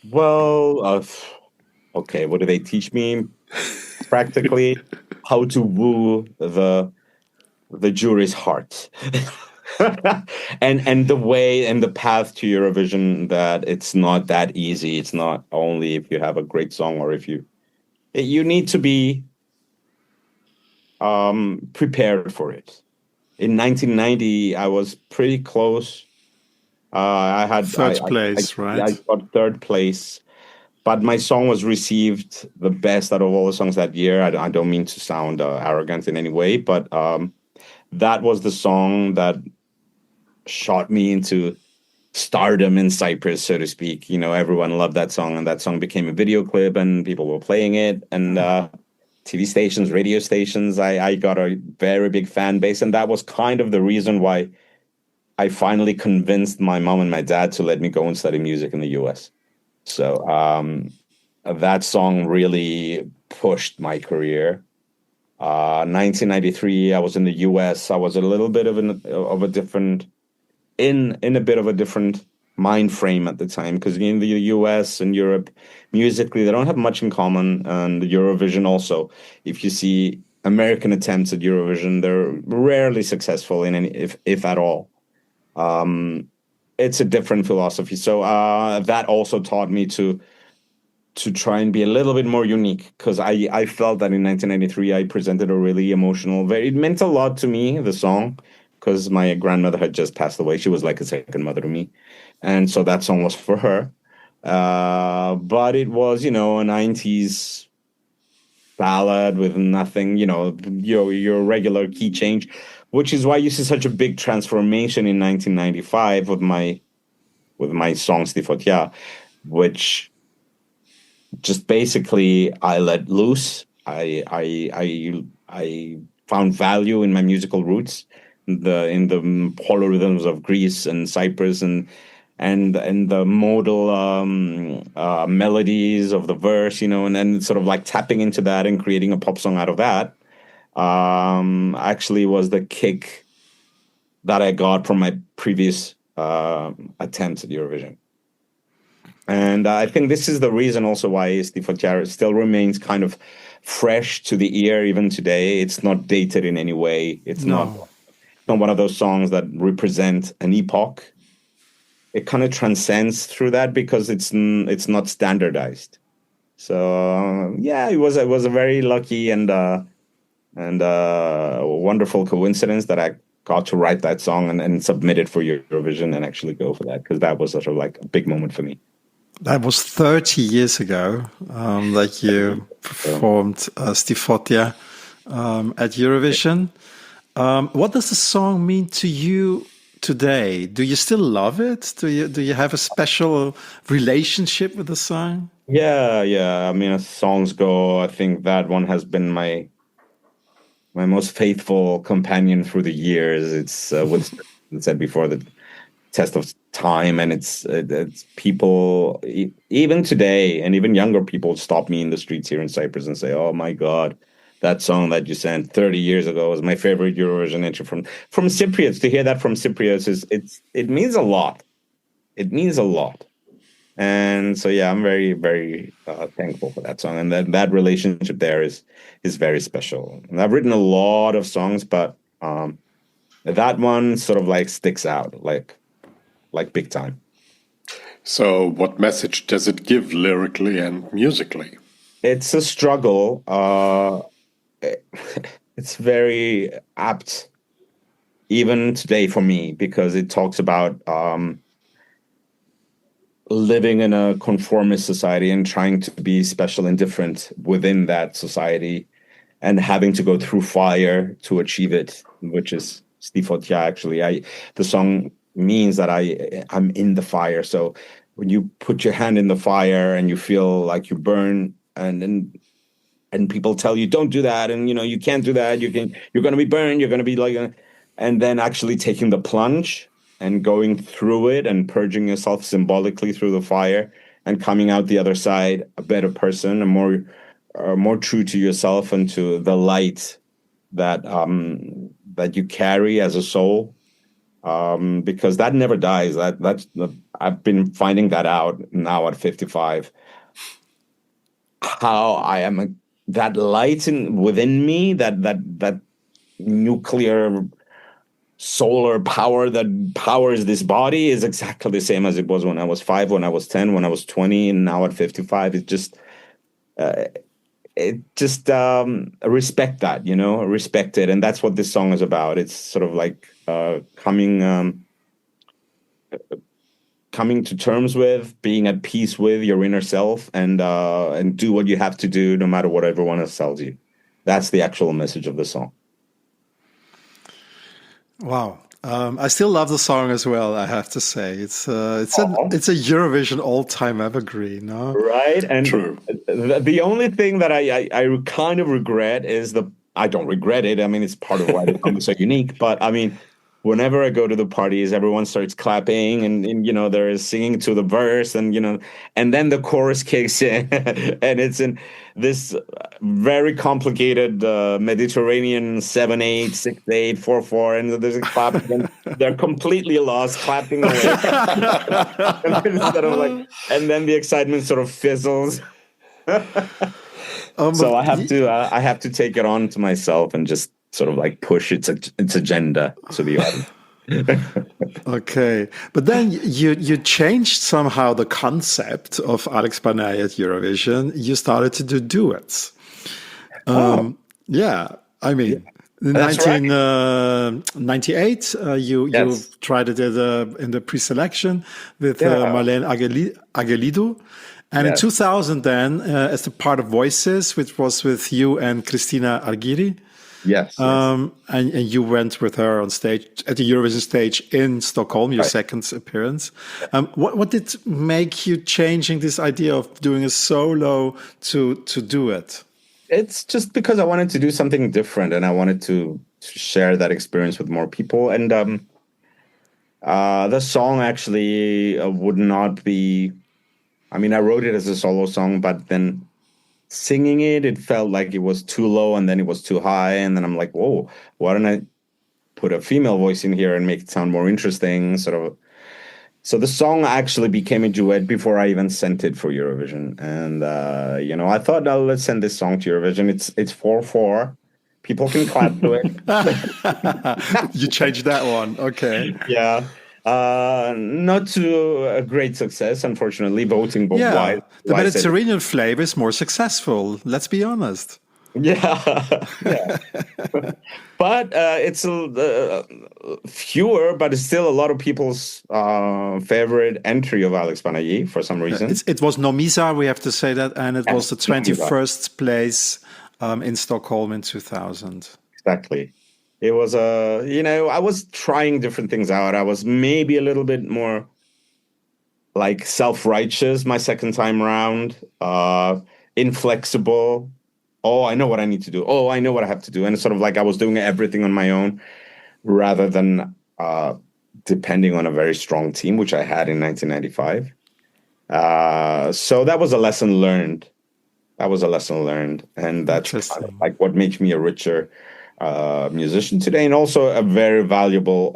Well, okay, what did they teach me? Practically how to woo the jury's heart. and the way and the path to Eurovision, that it's not that easy. It's not only if you have a great song or if you need to be prepared for it. In 1990, I was pretty close. I had third place, right? I got third place, but my song was received the best out of all the songs that year. I don't mean to sound arrogant in any way, but that was the song that shot me into stardom in Cyprus, so to speak. Everyone loved that song, and that song became a video clip, and people were playing it, and TV stations, radio stations. I got a very big fan base, and that was kind of the reason why I finally convinced my mom and my dad to let me go and study music in the US. So that song really pushed my career. 1993, I was in the US. I was a little bit of a different mind frame at the time, because in the US and Europe, musically, they don't have much in common. And Eurovision also, if you see American attempts at Eurovision, they're rarely successful in any, if at all. It's a different philosophy. So that also taught me to try and be a little bit more unique, because I felt that in 1993, I presented a really emotional, it meant a lot to me, the song, because my grandmother had just passed away. She was like a second mother to me. And so that song was for her. But it was, a 90s ballad with nothing, your regular key change, which is why you see such a big transformation in 1995 with my song Fotia, which just basically I let loose. I found value in my musical roots, in the polyrhythms of Greece and Cyprus, and the modal melodies of the verse, and then sort of like tapping into that and creating a pop song out of that. Actually was the kick that I got from my previous attempts at Eurovision. And I think this is the reason also why Fotia still remains kind of fresh to the ear even today. It's not dated in any way. It's not one of those songs that represent an epoch. It kind of transcends through that because it's not standardized. So it was a very lucky and wonderful coincidence that I got to write that song and submit it for Eurovision and actually go for that, because that was sort of like a big moment for me. That was 30 years ago that you performed Fotia at Eurovision. What does the song mean to you today? Do you still love it? Do you have a special relationship with the song? Yeah. I mean, as songs go, I think that one has been my most faithful companion through the years. It's with said before, the test of time, and it's people even today, and even younger people stop me in the streets here in Cyprus and say, "Oh my God, that song that you sent 30 years ago was my favorite Eurovision entry." From Cypriots, to hear that from Cypriots it means a lot. It means a lot. And so, yeah, I'm very, very thankful for that song. And that relationship there is very special. And I've written a lot of songs, but that one sort of like sticks out like big time. So what message does it give lyrically and musically? It's a struggle. It's very apt even today for me, because it talks about living in a conformist society and trying to be special and different within that society, and having to go through fire to achieve it, which is Fotia. Actually, the song means that I'm in the fire. So when you put your hand in the fire and you feel like you burn, and people tell you don't do that, and you can't do that, you're going to be burned, you're going to be like, and then actually taking the plunge and going through it and purging yourself symbolically through the fire and coming out the other side a better person, and more true to yourself and to the light that you carry as a soul, because that never dies. I've been finding that out now at 55. How I am that light within me, that nuclear solar power that powers this body, is exactly the same as it was when I was 5, when I was 10, when I was 20, and now at 55. Respect that, respect it. And that's what this song is about. It's sort of like coming to terms with, being at peace with your inner self, and do what you have to do no matter what everyone else tells you. That's the actual message of the song. Wow. I still love the song as well, I have to say. It's a Eurovision all-time evergreen, no? Right? And true. The only thing that I kind of regret is I don't regret it. I mean, it's part of why the song is so unique. But I mean, whenever I go to the parties, everyone starts clapping and they're singing to the verse, and and then the chorus kicks in and it's in this very complicated Mediterranean 7/8, 6/8, 4/4, and there's a clap, and they're completely lost, clapping away. And then the excitement sort of fizzles. So I have to take it on to myself and just sort of like push its agenda to the audience. Okay, but then you changed somehow the concept of Alex Panayi at Eurovision. You started to do duets. Yeah, I mean, in 1998, you tried it in the pre-selection with Marlene Agelidu. And in 2000, then, as the part of Voices, which was with you and Christina Argiri. Yes. And you went with her on stage at the Eurovision stage in Stockholm, your second appearance. What did make you changing this idea of doing a solo to do it? It's just because I wanted to do something different, and I wanted to share that experience with more people. And the song actually would not be. I mean, I wrote it as a solo song, but then singing it felt like it was too low, and then it was too high, and then I'm like, whoa, why don't I put a female voice in here and make it sound more interesting, sort of. So the song actually became a duet before I even sent it for Eurovision, and I thought, let's send this song to Eurovision. It's 4/4, people can clap to it. You changed that one, okay? Yeah. Not to a great success, unfortunately, voting both wise. The Mediterranean flavor is more successful, let's be honest. Yeah. But it's fewer, but it's still a lot of people's favorite entry of Alex Panayi for some reason. It was Nomisa, we have to say that, and it was the 21st place in Stockholm in 2000. Exactly. It was I was trying different things out. I was maybe a little bit more like self-righteous my second time around, inflexible. Oh, I know what I need to do. Oh, I know what I have to do. And it's sort of like I was doing everything on my own rather than depending on a very strong team, which I had in 1995. So that was a lesson learned. And that's kind of like what makes me a richer musician today, and also a very valuable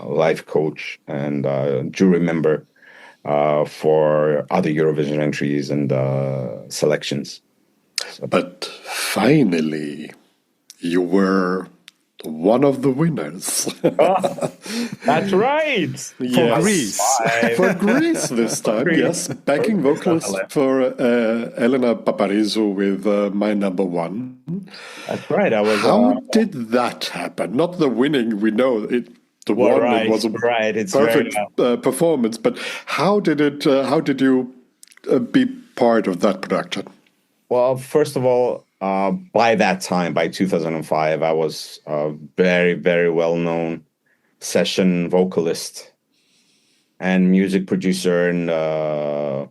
life coach and jury member for other Eurovision entries and selections. So. But finally, you were one of the winners. That's right. For Greece. For Greece this time, yes. Backing vocalist for Elena Paparizou with My Number One. That's right. How did that happen? Not the winning, we know it. It was a perfect performance, but how did it? How did you be part of that production? Well, first of all, by that time, by 2005, I was a very, very well-known session vocalist and music producer and a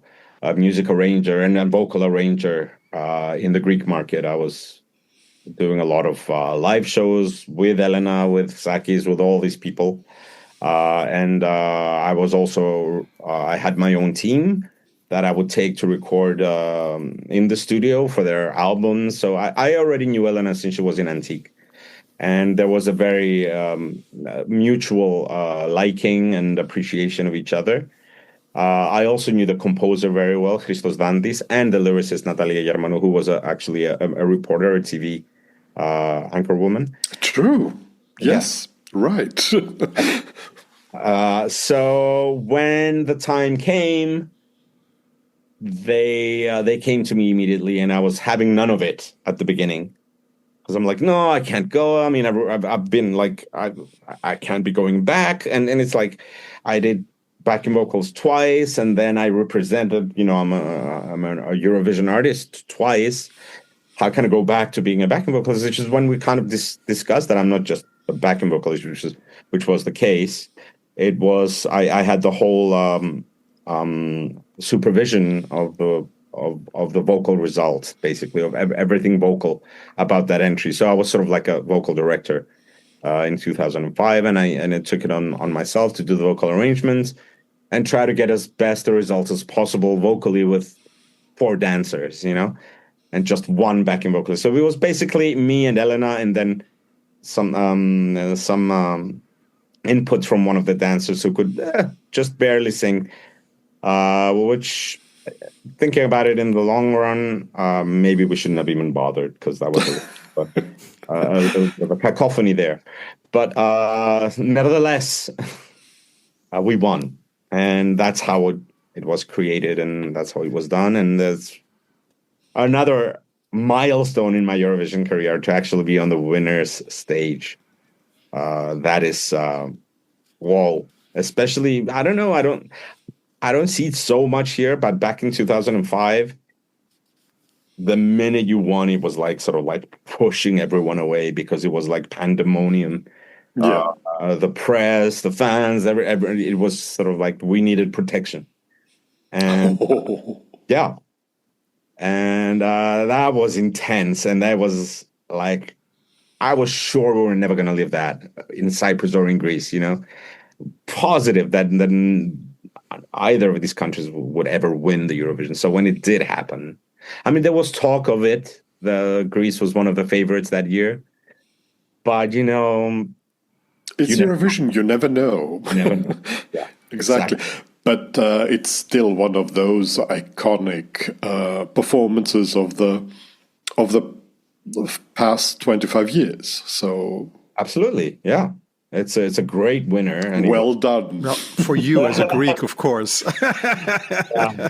music arranger and a vocal arranger in the Greek market. I was doing a lot of live shows with Elena, with Sakis, with all these people. And I was also, I had my own team that I would take to record in the studio for their albums. So I already knew Elena since she was in Antique. And there was a very mutual liking and appreciation of each other. I also knew the composer very well, Christos Dandis, and the lyricist Natalia Germanou, who was actually a reporter, a TV anchor woman. True. Yes. Yeah. Right. So when the time came, they came to me immediately, and I was having none of it at the beginning because I'm like, no, I can't go. I mean, I've been like, I can't be going back, and it's like I did backing vocals twice, and then I represented. You know, I'm a Eurovision artist twice. How can I go back to being a backing vocalist? Which is when we kind of discussed that I'm not just a backing vocalist, which was the case. It was I had the whole supervision of the vocal results, basically of everything vocal about that entry. So I was sort of like a vocal director in 2005, and I took it on myself to do the vocal arrangements and try to get as best a results as possible vocally with 4 dancers, you know, and just one backing vocalist. So it was basically me and Elena, and then some input from one of the dancers who could just barely sing. Which, thinking about it in the long run, maybe we shouldn't have even bothered, because that was a cacophony there. But nevertheless, we won, and that's how it was created, and that's how it was done. And there's another milestone in my Eurovision career to actually be on the winner's stage. That is, whoa! Especially, I don't know, I don't see it so much here, but back in 2005, the minute you won, it was like sort of like pushing everyone away, because it was like pandemonium. Yeah. The press, the fans, it was sort of like we needed protection. And yeah. And that was intense. And that was like, I was sure we were never going to live that in Cyprus or in Greece, you know, positive that either of these countries would ever win the Eurovision. So when it did happen, I mean, there was talk of it. Greece was one of the favorites that year. But, you know... It's Eurovision, you never know. Never know. Yeah, exactly. But it's still one of those iconic performances of the past 25 years. So absolutely, yeah. It's a great winner. And well done. Well, for you as a Greek, of course. Yeah,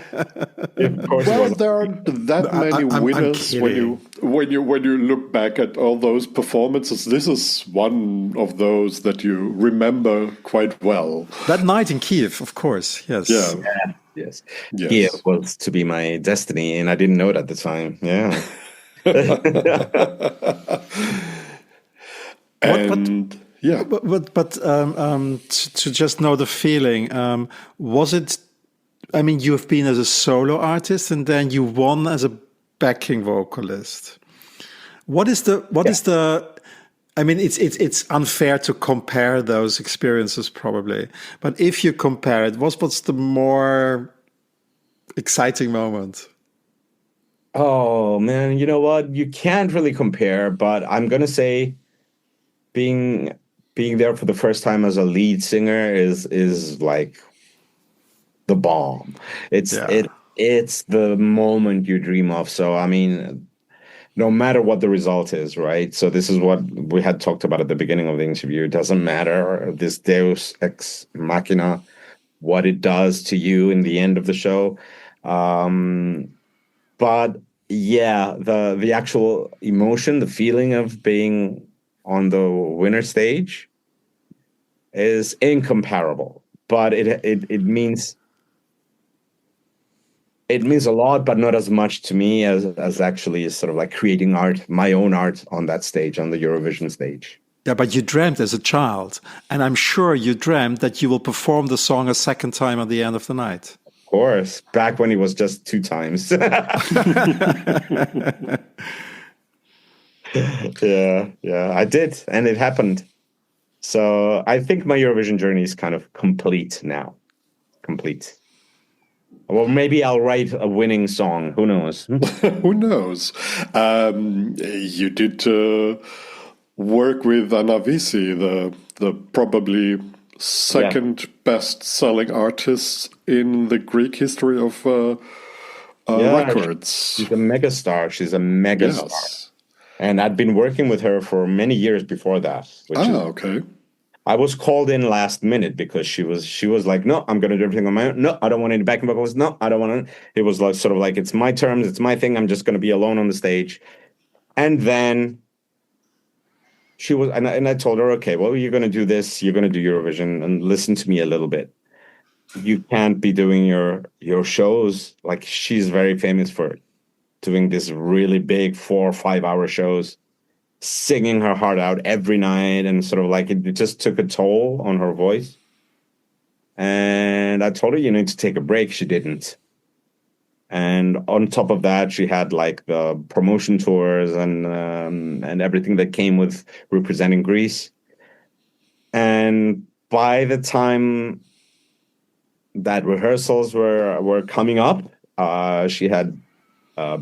of course. Well, there aren't that many winners when you look back at all those performances. This is one of those that you remember quite well. That night in Kiev, of course. Yes. Yeah. Yes. Kiev was to be my destiny, and I didn't know it at the time. Yeah. And yeah, but to just know the feeling, was it? I mean, you have been as a solo artist, and then you won as a backing vocalist. What is the I mean, it's unfair to compare those experiences probably, but if you compare it, what's the more exciting moment? Oh man, you know what? You can't really compare, but I'm gonna say being being there for the first time as a lead singer is like the bomb. It's Yeah. it it's the moment you dream of. So I mean, no matter what the result is, right? So this is what we had talked about at the beginning of the interview. It doesn't matter this Deus ex machina, what it does to you in the end of the show. Um, but yeah, the actual emotion, the feeling of being on the winner stage is incomparable. But it means a lot, but not as much to me as actually sort of like creating art, my own art on that stage, on the Eurovision stage. Yeah, but you dreamt as a child, and I'm sure you dreamt that you will perform the song a second time at the end of the night. Of course, back when it was just 2 times. Yeah, I did, and it happened. So I think my Eurovision journey is kind of complete now. Complete. Well, maybe I'll write a winning song. Who knows? Who knows? You did work with Anna Visi, the probably second best selling artist in the Greek history of records. She's a megastar. She's a megastar. Yes. And I'd been working with her for many years before that. Okay. I was called in last minute because she was like, no, I'm gonna do everything on my own. No, I don't want any backing vocals. No, I don't want to. It was like sort of like it's my terms, it's my thing. I'm just gonna be alone on the stage. And then she was, and I told her, okay, well, you're gonna do this. You're gonna do Eurovision, and listen to me a little bit. You can't be doing your shows like she's very famous for doing this really big 4 or 5 hour shows, singing her heart out every night, and sort of like it just took a toll on her voice. And I told her, you need to take a break. She didn't. And on top of that, she had like the promotion tours and everything that came with representing Greece. And by the time that rehearsals were coming up, she had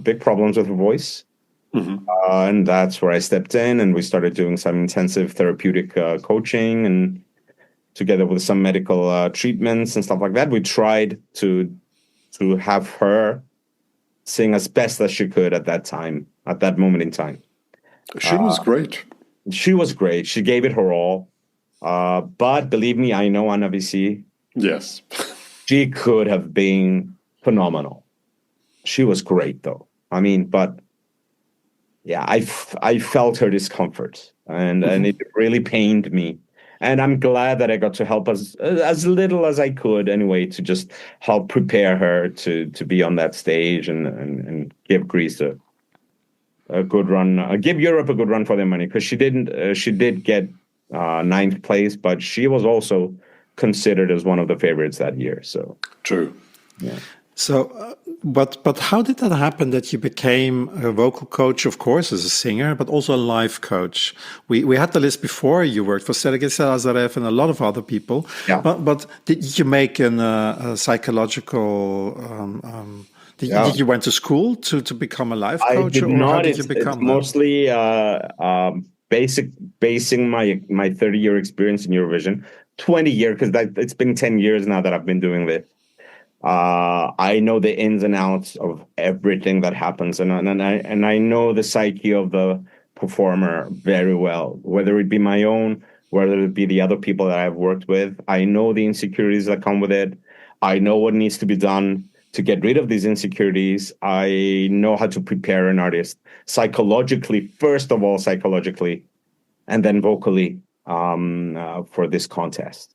big problems with her voice. Mm-hmm. And that's where I stepped in, and we started doing some intensive therapeutic coaching, and together with some medical treatments and stuff like that, we tried to have her sing as best as she could at that time, at that moment in time. She was great. She was great. She gave it her all. But believe me, I know Anna Visi. Yes. She could have been phenomenal. She was great, though. I mean, but yeah, I felt her discomfort, and it really pained me. And I'm glad that I got to help as little as I could anyway, to just help prepare her to be on that stage and give Greece a good run, give Europe a good run for their money, because she did get ninth place, but she was also considered as one of the favorites that year. So True. yeah. So, but how did that happen that you became a vocal coach, of course, as a singer, but also a live coach? We had the list before. You worked for Sergei Salazarev and a lot of other people. Yeah. But did you make a psychological? Did you went to school to become a life coach? I did or not. How did It's, you become it's mostly basing my 30-year experience in Eurovision, 20-year, because it's been 10 years now that I've been doing this. I know the ins and outs of everything that happens, and I know the psyche of the performer very well, whether it be my own, whether it be the other people that I've worked with. I know the insecurities that come with it. I know what needs to be done to get rid of these insecurities. I know how to prepare an artist psychologically, first of all, and then vocally for this contest.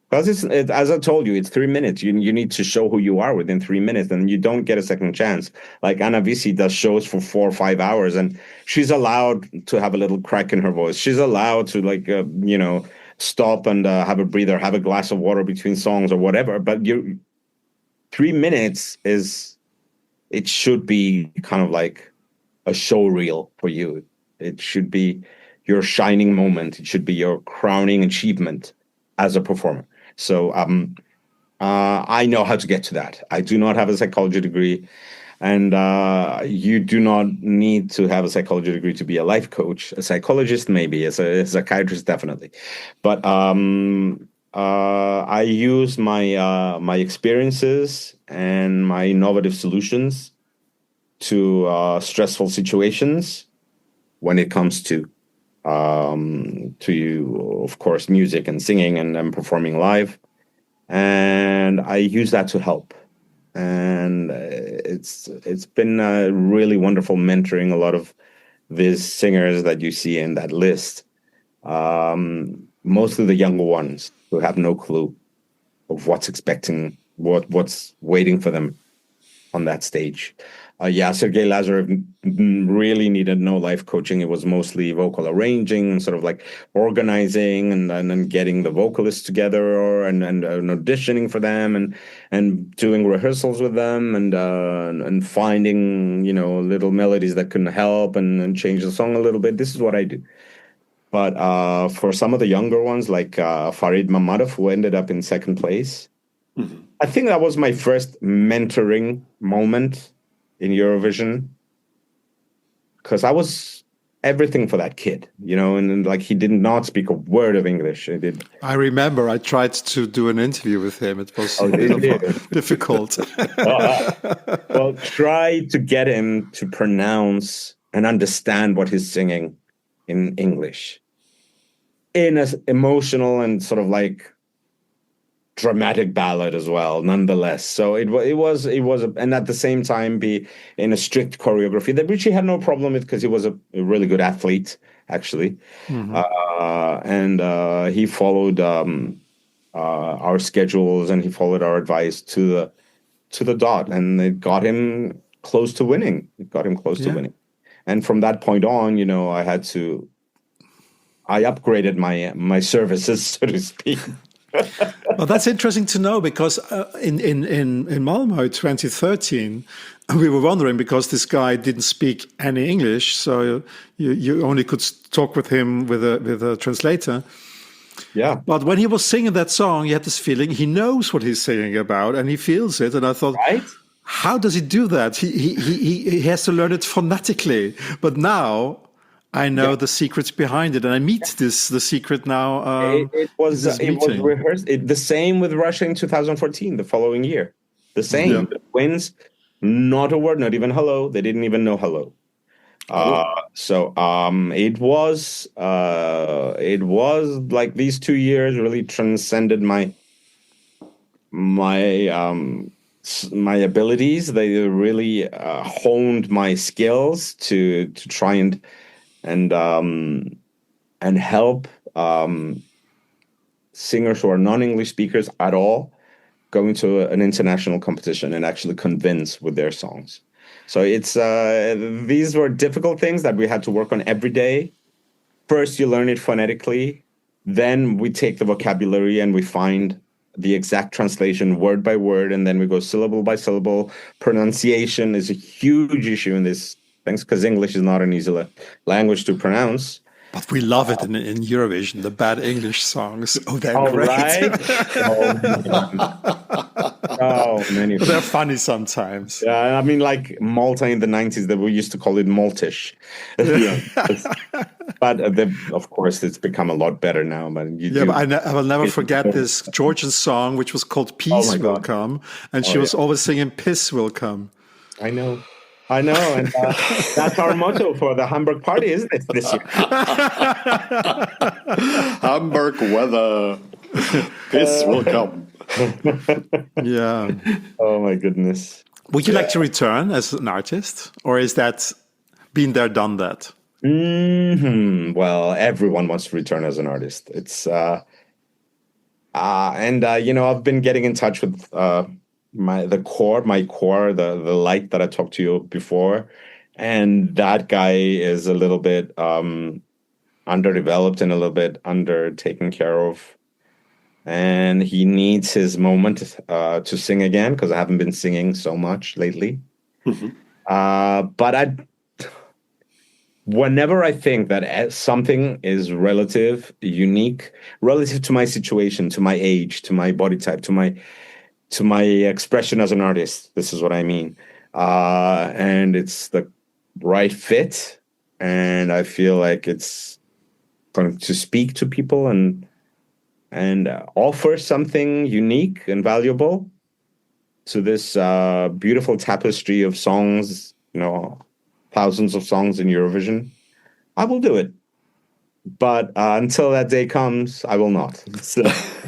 Because as I told you, it's 3 minutes. You need to show who you are within 3 minutes, and you don't get a second chance. Like Anna Visi does shows for 4 or 5 hours, and she's allowed to have a little crack in her voice. She's allowed to stop and have a breather, have a glass of water between songs or whatever. But 3 minutes it should be kind of like a show reel for you. It should be, your shining moment. It should be your crowning achievement as a performer. So I know how to get to that. I do not have a psychology degree, and you do not need to have a psychology degree to be a life coach. A psychologist, maybe. A psychiatrist, definitely. But I use my experiences and my innovative solutions to stressful situations when it comes to of course, music and singing and performing live. And I use that to help. And it's been really wonderful mentoring a lot of these singers that you see in that list. Mostly the younger ones who have no clue of what's waiting for them on that stage. Sergei Lazarev really needed no life coaching. It was mostly vocal arranging and sort of like organizing and then getting the vocalists together and auditioning for them and doing rehearsals with them and finding, little melodies that can help and change the song a little bit. This is what I do. But for some of the younger ones, like Farid Mamadov, who ended up in second place, I think that was my first mentoring moment in Eurovision, because I was everything for that kid, and like he did not speak a word of English. I remember I tried to do an interview with him. It was difficult. Well, try to get him to pronounce and understand what he's singing in English in an emotional and sort of like dramatic ballad as well, nonetheless. So it was, and at the same time be in a strict choreography that which he had no problem with because he was a really good athlete, actually. And he followed our schedules and he followed our advice to the dot, and it got him close to winning. And from that point on, I upgraded my services, so to speak. Well, that's interesting to know, because in Malmö 2013, we were wondering, because this guy didn't speak any English, so you only could talk with him with a translator. Yeah. But when he was singing that song, you had this feeling he knows what he's singing about and he feels it. And I thought, right? How does he do that? He has to learn it phonetically. But now I know the secrets behind it, and I meet the secret now. It was rehearsed. The same with Russia in 2014, the following year. The same. Yeah. The twins, not a word, not even hello. They didn't even know hello. So it was like these 2 years really transcended my abilities. They really honed my skills to try and help singers who are non-English speakers at all go into an international competition and actually convince with their songs. So it's these were difficult things that we had to work on every day. First, you learn it phonetically. Then we take the vocabulary and we find the exact translation word by word, and then we go syllable by syllable. Pronunciation is a huge issue in these things because English is not an easy language to pronounce. But we love it in Eurovision, the bad English songs. Oh, they're great. Right? Many. They're funny sometimes. Yeah, I mean, like Malta in the 90s, that we used to call it Maltish. But of course, it's become a lot better now. But I will never forget this Georgian song, which was called Peace Will Come. And she was always singing Piss Will Come. I know. And that's our motto for the Hamburg party, isn't it, this year? Hamburg weather, piss will come. Yeah. Oh, my goodness. Would you like to return as an artist? Or is that been there, done that? Well, everyone wants to return as an artist. It's, I've been getting in touch with my core, the light that I talked to you before, and that guy is a little bit underdeveloped and a little bit taken care of, and he needs his moment to sing again because I haven't been singing so much lately. But whenever I think that something is unique, relative to my situation, to my age, to my body type, to my expression as an artist, this is what I mean. And it's the right fit, and I feel like it's going to speak to people and offer something unique and valuable to this beautiful tapestry of songs, thousands of songs in Eurovision, I will do it. But until that day comes, I will not. So.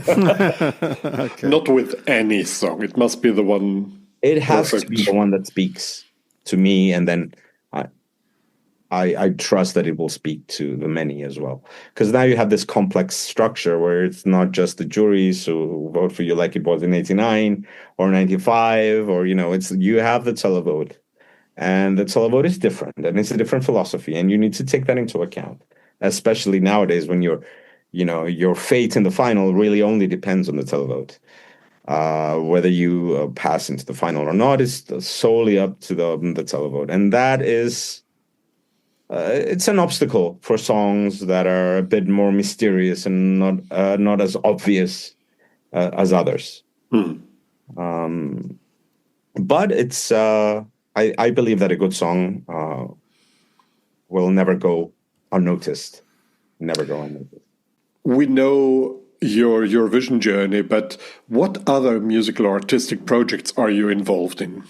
Okay. Not with any song. It must be the one. It has to be the one that speaks to me, and then I trust that it will speak to the many as well. Because now you have this complex structure where it's not just the juries who vote for you like it was in 89 or 95, or, you have the televote. And the televote is different, and it's a different philosophy, and you need to take that into account, especially nowadays when your fate in the final really only depends on the televote. Whether you pass into the final or not is solely up to the televote. And that is... it's an obstacle for songs that are a bit more mysterious and not as obvious as others. But it's I believe that a good song will never go unnoticed. Never go unnoticed. We know your Eurovision journey, but what other musical or artistic projects are you involved in?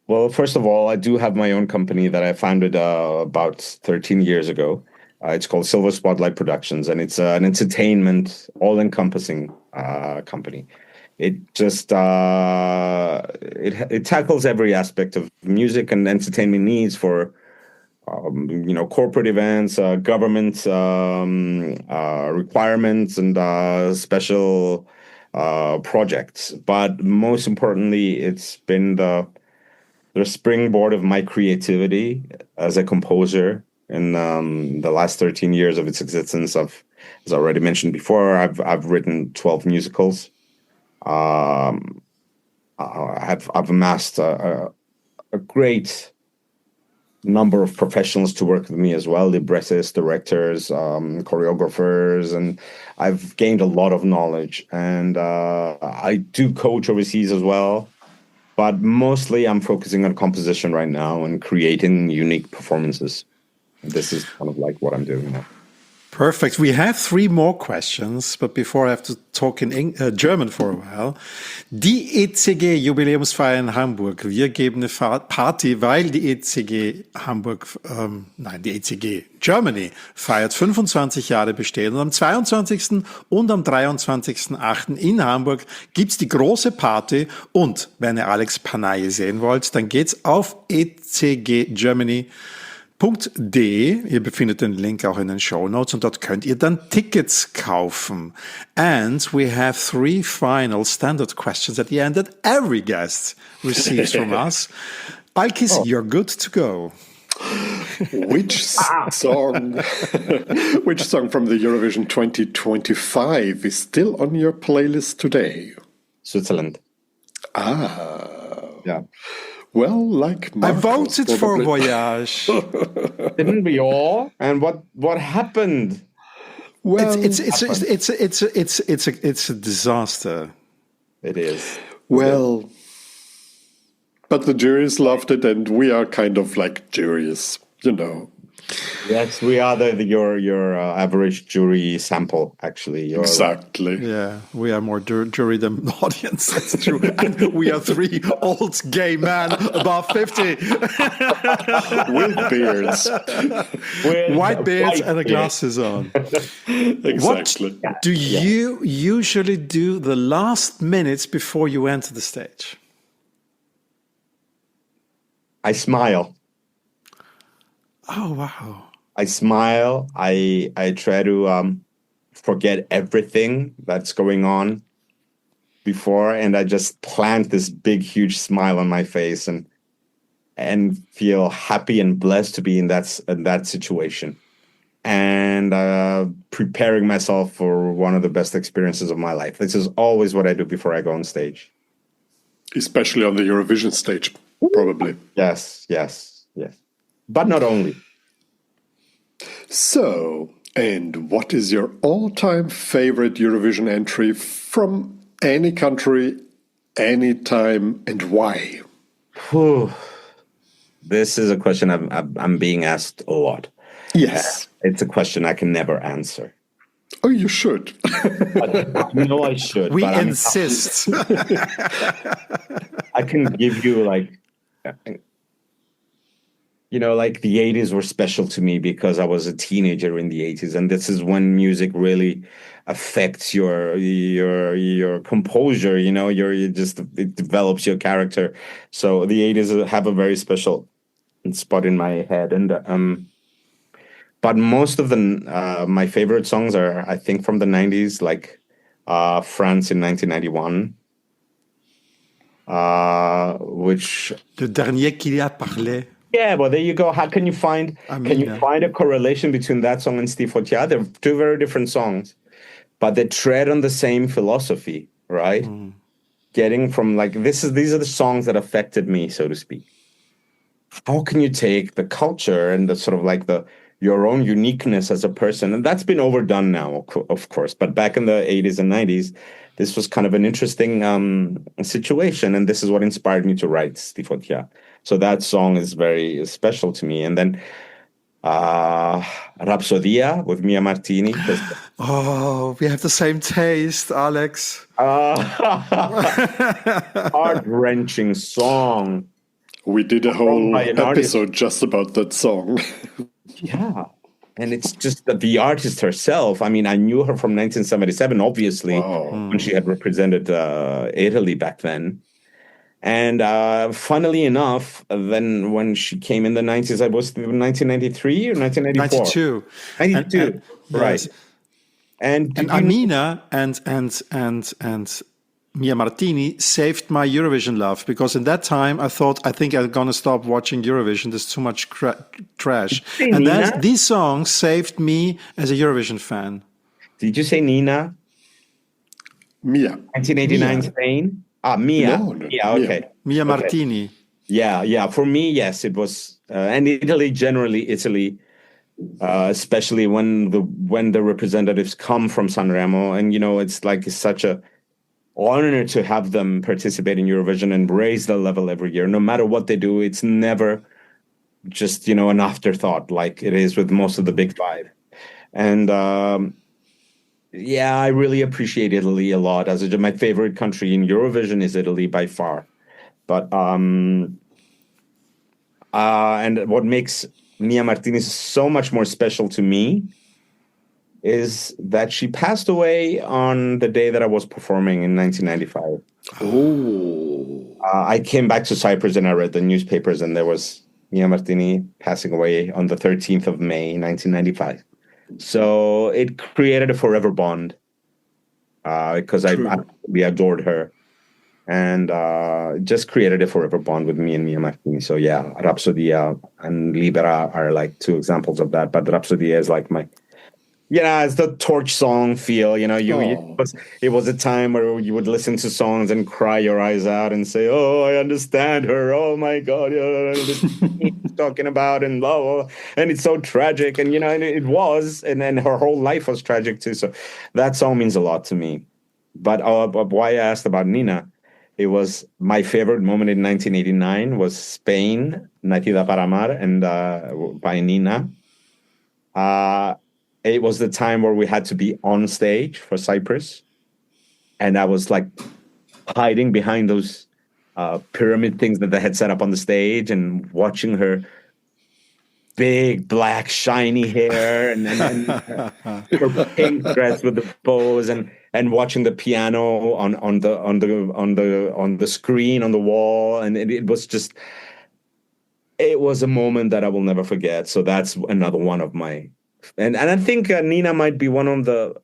Well, first of all, I do have my own company that I founded about 13 years ago. It's called Silver Spotlight Productions, and it's an entertainment, all-encompassing company. It just it tackles every aspect of music and entertainment needs for corporate events, government requirements, and special projects. But most importantly, it's been the springboard of my creativity as a composer in the last 13 years of its existence. As I already mentioned before, I've written 12 musicals. I've amassed a great number of professionals to work with me as well, librettists, directors, choreographers, and I've gained a lot of knowledge. And I do coach overseas as well. But mostly I'm focusing on composition right now and creating unique performances. This is kind of like what I'm doing now. Perfect. We have 3 more questions, but before I have to talk in German for a while. Die ECG Jubiläumsfeier in Hamburg. Wir geben eine Party, weil die ECG die ECG Germany feiert 25 Jahre Bestehen. Und am 22. und am 23.8. in Hamburg gibt's die große Party. Und wenn ihr Alex Panayi sehen wollt, dann geht's auf ecggermany.de. Ihr befindet den Link auch in den Shownotes und dort könnt ihr dann Tickets kaufen. And we have 3 final standard questions at the end that every guest receives from us. Alkis, you're good to go. Which song from the Eurovision 2025 is still on your playlist today? Switzerland. Yeah. Well, like Marcos, I voted for Voyage. Didn't we all? And what happened? Well, it's a disaster. It is. Well, but the juries loved it, and we are kind of like juries, Yes, we are your average jury sample, actually. Exactly. Yeah, we are more jury than audience. That's true. And we are 3 old gay men above 50. With beards. White beards and the glasses on. Exactly. What do you usually do the last minutes before you enter the stage? I smile. Oh, wow. I smile. I try to forget everything that's going on before, and I just plant this big, huge smile on my face and feel happy and blessed to be in that situation, and preparing myself for one of the best experiences of my life. This is always what I do before I go on stage. Especially on the Eurovision stage, probably. Yes. But not only. So, and what is your all-time favorite Eurovision entry from any country, any time, and why? Whew. This is a question I'm being asked a lot. Yes. It's a question I can never answer. Oh, you should. No, I should. We insist. I can give you like the 80s were special to me because I was a teenager in the 80s, and this is when music really affects your composure. It develops your character. So the 80s have a very special spot in my head, and but most of my favorite songs are, I think, from the 90s, like France in 1991, which Le dernier qui a parlé. Yeah, well, there you go. How can you find a correlation between that song and Fotia? They're two very different songs, but they tread on the same philosophy, right? Getting from these are the songs that affected me, so to speak. How can you take the culture and the sort of your own uniqueness as a person? And that's been overdone now, of course. But back in the 80s and 90s, this was kind of an interesting situation. And this is what inspired me to write Fotia. So that song is very special to me. And then Rapsodia with Mia Martini. Oh, we have the same taste, Alex. Heart-wrenching song. We did a whole episode just about that song. Yeah. And it's just that the artist herself, I mean, I knew her from 1977, obviously, when she had represented Italy back then. And funnily enough, then when she came in the 90s, I was 1993 or 1994? 92. Right. Yes. And Amina and Mia Martini saved my Eurovision love, because in that time I think I'm going to stop watching Eurovision. There's too much trash. And then these songs saved me as a Eurovision fan. Did you say Nina? Mia. 1989 Spain? Mia. No, yeah, okay. Mia Martini. Yeah. For me, yes, it was. And Italy, especially when the representatives come from Sanremo, and it's such a honor to have them participate in Eurovision and raise the level every year. No matter what they do, it's never just an afterthought like it is with most of the big five. And I really appreciate Italy a lot. My favorite country in Eurovision is Italy by far. But and what makes Mia Martini so much more special to me is that she passed away on the day that I was performing in 1995. Oh. I came back to Cyprus and I read the newspapers, and there was Mia Martini passing away on the 13th of May, 1995. So it created a forever bond because we adored her, and just created a forever bond with me and Mia Martini. So yeah, Rapsodia and Libera are like two examples of that. But Rapsodia is like my, it's the torch song feel. It was a time where you would listen to songs and cry your eyes out and say, "Oh, I understand her. Oh my God, this he's talking about and blah, blah, blah." And it's so tragic, and and it was, and then her whole life was tragic too. So that song means a lot to me. But why I asked about Nina, it was my favorite moment in 1989 was Spain, Nacida para Amar, and by Nina. It was the time where we had to be on stage for Cyprus. And I was like hiding behind those pyramid things that they had set up on the stage and watching her big, black, shiny hair and her pink dress with the bows and watching the piano on the screen, on the wall. And it was a moment that I will never forget. So that's another one of my... And I think Nina might be one of the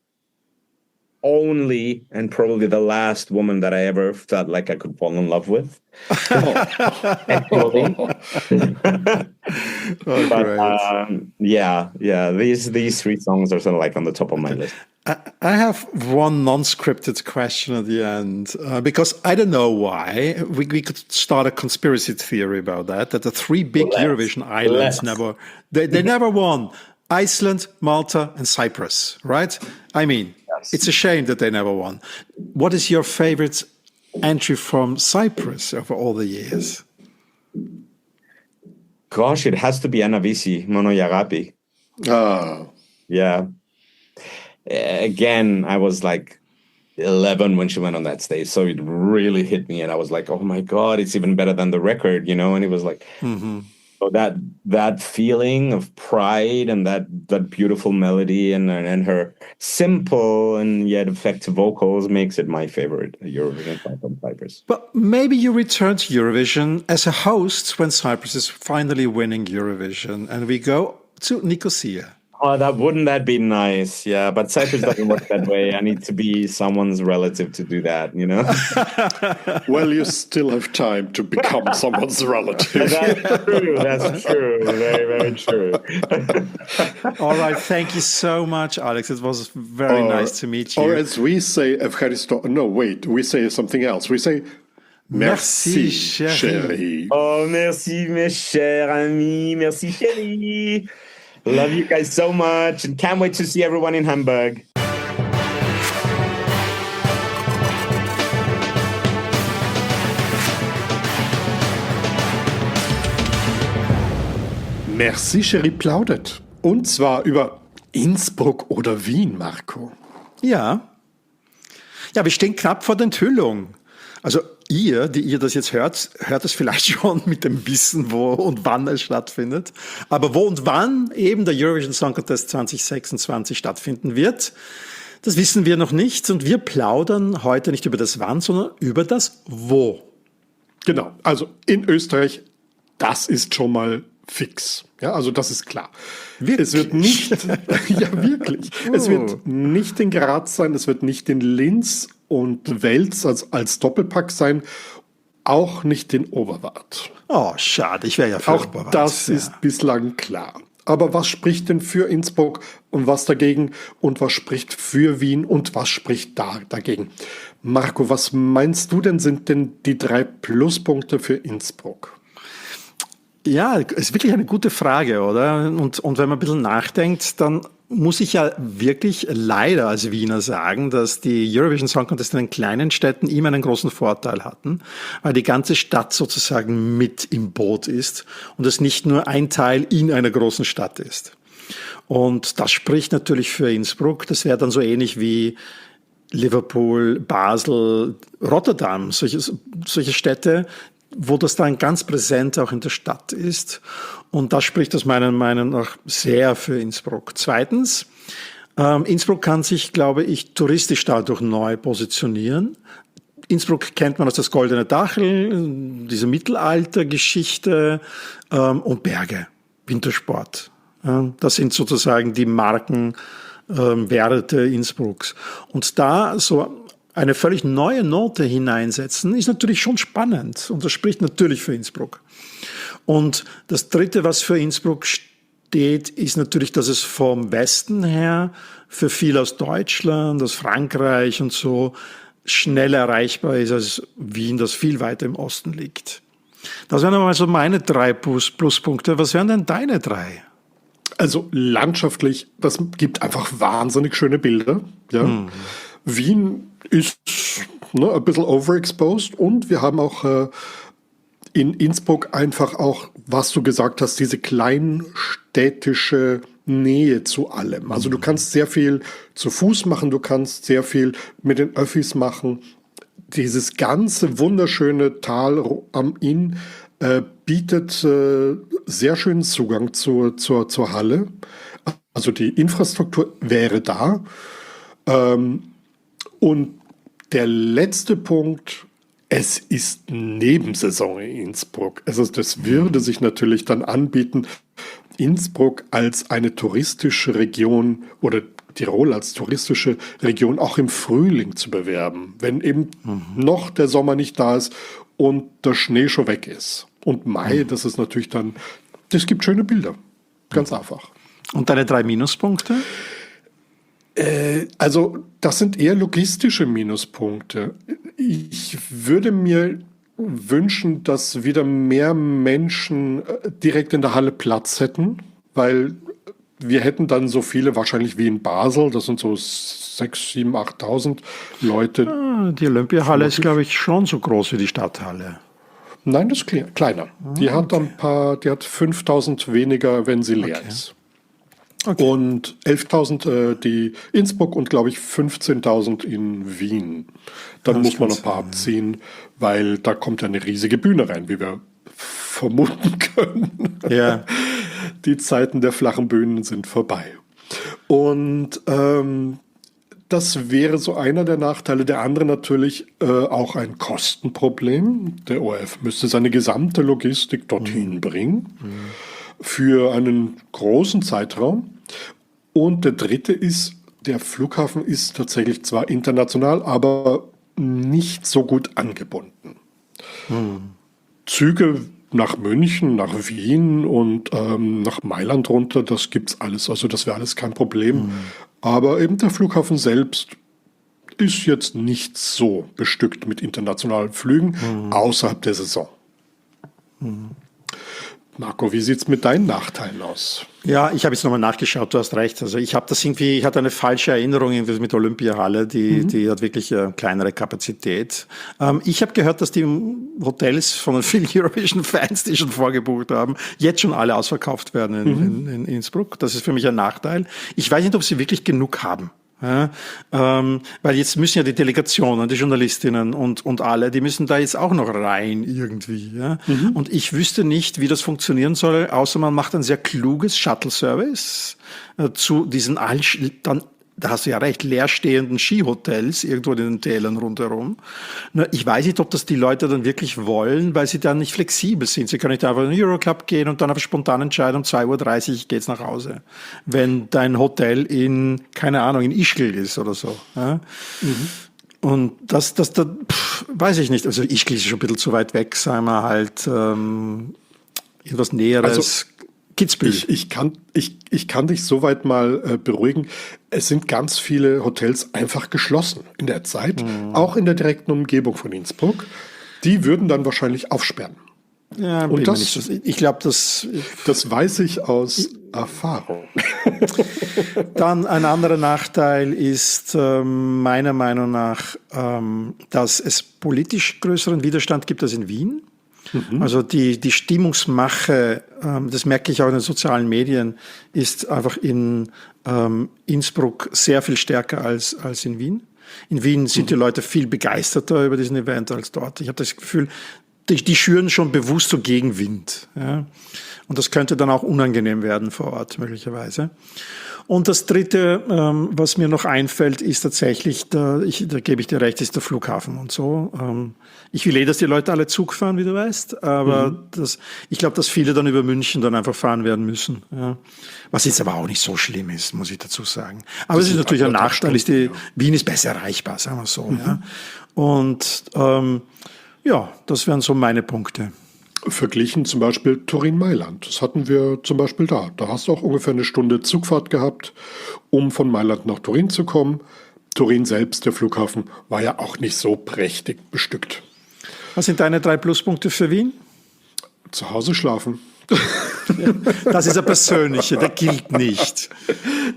only and probably the last woman that I ever felt like I could fall in love with. Actually. These three songs are sort of like on the top of my list. I have one non-scripted question at the end, because I don't know why. We could start a conspiracy theory about that the three big Eurovision islands never won. Iceland, Malta, and Cyprus, right? I mean, it's a shame that they never won. What is your favorite entry from Cyprus over all the years? Gosh, it has to be Anavisi, Mono Yagapi. Ah. Yeah. Again, I was like 11 when she went on that stage, so it really hit me, and I was like, "Oh my God, it's even better than the record," And it was like, so that feeling of pride and that beautiful melody and her simple and yet effective vocals makes it my favorite Eurovision song from Cyprus. But maybe you return to Eurovision as a host when Cyprus is finally winning Eurovision, and we go to Nicosia. Oh, wouldn't that be nice? Yeah, but Cyprus doesn't work that way. I need to be someone's relative to do that, Well, you still have time to become someone's relative. That's true. Very, very true. All right, thank you so much, Alex. It was very nice to meet you. Or as we say, we say something else. We say, Merci, chérie. Oh, merci, mes chers amis. Merci, chérie. Love you guys so much and can't wait to see everyone in Hamburg. Merci, chérie plaudert. Und zwar über Innsbruck oder Wien, Marco. Ja. Ja, wir stehen knapp vor der Enthüllung. Also ihr, die ihr das jetzt hört es vielleicht schon mit dem Wissen, wo und wann es stattfindet. Aber wo und wann eben der Eurovision Song Contest 2026 stattfinden wird, das wissen wir noch nicht. Und wir plaudern heute nicht über das Wann, sondern über das Wo. Genau, also in Österreich, das ist schon mal fix. Ja, also das ist klar. Wirklich? Es wird nicht, ja wirklich, es wird nicht in Graz sein, es wird nicht in Linz und Wels als Doppelpack sein, auch nicht in Oberwart. Oh, schade, ich wäre ja für auch Oberwart. Das ist bislang klar. Aber was spricht denn für Innsbruck und was dagegen? Und was spricht für Wien und was spricht dagegen? Marco, was meinst du denn, sind denn die 3 Pluspunkte für Innsbruck? Ja, ist wirklich eine gute Frage, oder? Und wenn man ein bisschen nachdenkt, dann muss ich ja wirklich leider als Wiener sagen, dass die Eurovision Song Contest in den kleinen Städten immer einen großen Vorteil hatten, weil die ganze Stadt sozusagen mit im Boot ist und es nicht nur ein Teil in einer großen Stadt ist. Und das spricht natürlich für Innsbruck. Das wäre dann so ähnlich wie Liverpool, Basel, Rotterdam, solche Städte, wo das dann ganz präsent auch in der Stadt ist. Und das spricht aus meiner Meinung nach sehr für Innsbruck. Zweitens, Innsbruck kann sich, glaube ich, touristisch dadurch neu positionieren. Innsbruck kennt man als das Goldene Dachl, diese Mittelaltergeschichte und Berge, Wintersport. Das sind sozusagen die Markenwerte Innsbrucks. Und da so eine völlig neue Note hineinsetzen, ist natürlich schon spannend. Und das spricht natürlich für Innsbruck. Und das Dritte, was für Innsbruck steht, ist natürlich, dass es vom Westen her für viele aus Deutschland, aus Frankreich und so schneller erreichbar ist als Wien, das viel weiter im Osten liegt. Das wären mal so meine 3 Pluspunkte. Was wären denn deine 3? Also landschaftlich, das gibt einfach wahnsinnig schöne Bilder. Ja. Wien ist ein bisschen overexposed und wir haben auch in Innsbruck einfach auch, was du gesagt hast, diese kleinstädtische Nähe zu allem. Also du kannst sehr viel zu Fuß machen, du kannst sehr viel mit den Öffis machen. Dieses ganze wunderschöne Tal am Inn bietet sehr schönen Zugang zur Halle. Also die Infrastruktur wäre da. Und der letzte Punkt, es ist Nebensaison in Innsbruck. Also das würde sich natürlich dann anbieten, Innsbruck als eine touristische Region oder Tirol als touristische Region auch im Frühling zu bewerben, wenn eben noch der Sommer nicht da ist und der Schnee schon weg ist. Und Mai, das ist natürlich dann, das gibt schöne Bilder. Ganz einfach. Und deine 3 Minuspunkte? Also das sind eher logistische Minuspunkte. Ich würde mir wünschen, dass wieder mehr Menschen direkt in der Halle Platz hätten, weil wir hätten dann so viele wahrscheinlich wie in Basel, das sind so 6.000, 7.000, 8.000 Leute. Die Olympiahalle ist, glaube ich, schon so groß wie die Stadthalle. Nein, das ist kleiner. Die hat die hat 5.000 weniger, wenn sie leer ist. Okay. Und 11.000 die Innsbruck und, glaube ich, 15.000 in Wien. Dann muss man noch ein paar abziehen, weil da kommt ja eine riesige Bühne rein, wie wir vermuten können. Ja. Die Zeiten der flachen Bühnen sind vorbei. Und das wäre so einer der Nachteile. Der andere natürlich auch ein Kostenproblem. Der ORF müsste seine gesamte Logistik dorthin bringen für einen großen Zeitraum. Und der dritte ist, der Flughafen ist tatsächlich zwar international, aber nicht so gut angebunden. Züge nach München, nach Wien und nach Mailand runter, das gibt's alles. Also das wäre alles kein Problem. Aber eben der Flughafen selbst ist jetzt nicht so bestückt mit internationalen Flügen außerhalb der Saison. Marco, wie sieht's mit deinen Nachteilen aus? Ja, ich habe jetzt nochmal nachgeschaut, du hast recht. Also ich hatte eine falsche Erinnerung irgendwie mit der Olympiahalle, die hat wirklich kleinere Kapazität. Ich habe gehört, dass die Hotels von den vielen Eurovision-Fans, die schon vorgebucht haben, jetzt schon alle ausverkauft werden in Innsbruck. Das ist für mich ein Nachteil. Ich weiß nicht, ob sie wirklich genug haben. Ja, weil jetzt müssen ja die Delegationen, die Journalistinnen und alle, die müssen da jetzt auch noch rein irgendwie. Ja? Und ich wüsste nicht, wie das funktionieren soll, außer man macht ein sehr kluges Shuttle-Service zu diesen dann, da hast du ja recht, leerstehenden Skihotels irgendwo in den Tälern rundherum. Ich weiß nicht, ob das die Leute dann wirklich wollen, weil sie dann nicht flexibel sind. Sie können nicht einfach in den Euroclub gehen und dann einfach spontan entscheiden, um 2.30 Uhr ich gehe jetzt nach Hause. Wenn dein Hotel in, keine Ahnung, in Ischgl ist oder so. Ja? Und das weiß ich nicht. Also Ischgl ist schon ein bisschen zu weit weg, sagen wir halt, etwas Näheres. Also Kitzbühel. Ich kann dich soweit mal beruhigen. Es sind ganz viele Hotels einfach geschlossen in der Zeit, auch in der direkten Umgebung von Innsbruck. Die würden dann wahrscheinlich aufsperren. Ja, und ich glaube, das weiß ich aus Erfahrung. Dann ein anderer Nachteil ist meiner Meinung nach, dass es politisch größeren Widerstand gibt als in Wien. Also die Stimmungsmache, das merke ich auch in den sozialen Medien, ist einfach in Innsbruck sehr viel stärker als in Wien. In Wien sind die Leute viel begeisterter über diesen Event als dort. Ich habe das Gefühl, die schüren schon bewusst so Gegenwind. Ja? Und das könnte dann auch unangenehm werden vor Ort möglicherweise. Und das Dritte, was mir noch einfällt, ist tatsächlich, da gebe ich dir recht, ist der Flughafen und so. Ich will dass die Leute alle Zug fahren, wie du weißt, aber ich glaube, dass viele dann über München dann einfach fahren werden müssen. Ja. Was jetzt aber auch nicht so schlimm ist, muss ich dazu sagen. Aber es ist natürlich ein Nachteil, Wien ist besser erreichbar, sagen wir so. Ja. Und das wären so meine Punkte. Verglichen zum Beispiel Turin-Mailand. Das hatten wir zum Beispiel da. Da hast du auch ungefähr eine Stunde Zugfahrt gehabt, um von Mailand nach Turin zu kommen. Turin selbst, der Flughafen, war ja auch nicht so prächtig bestückt. Was sind deine 3 Pluspunkte für Wien? Zu Hause schlafen. Das ist ja persönliche, der gilt nicht.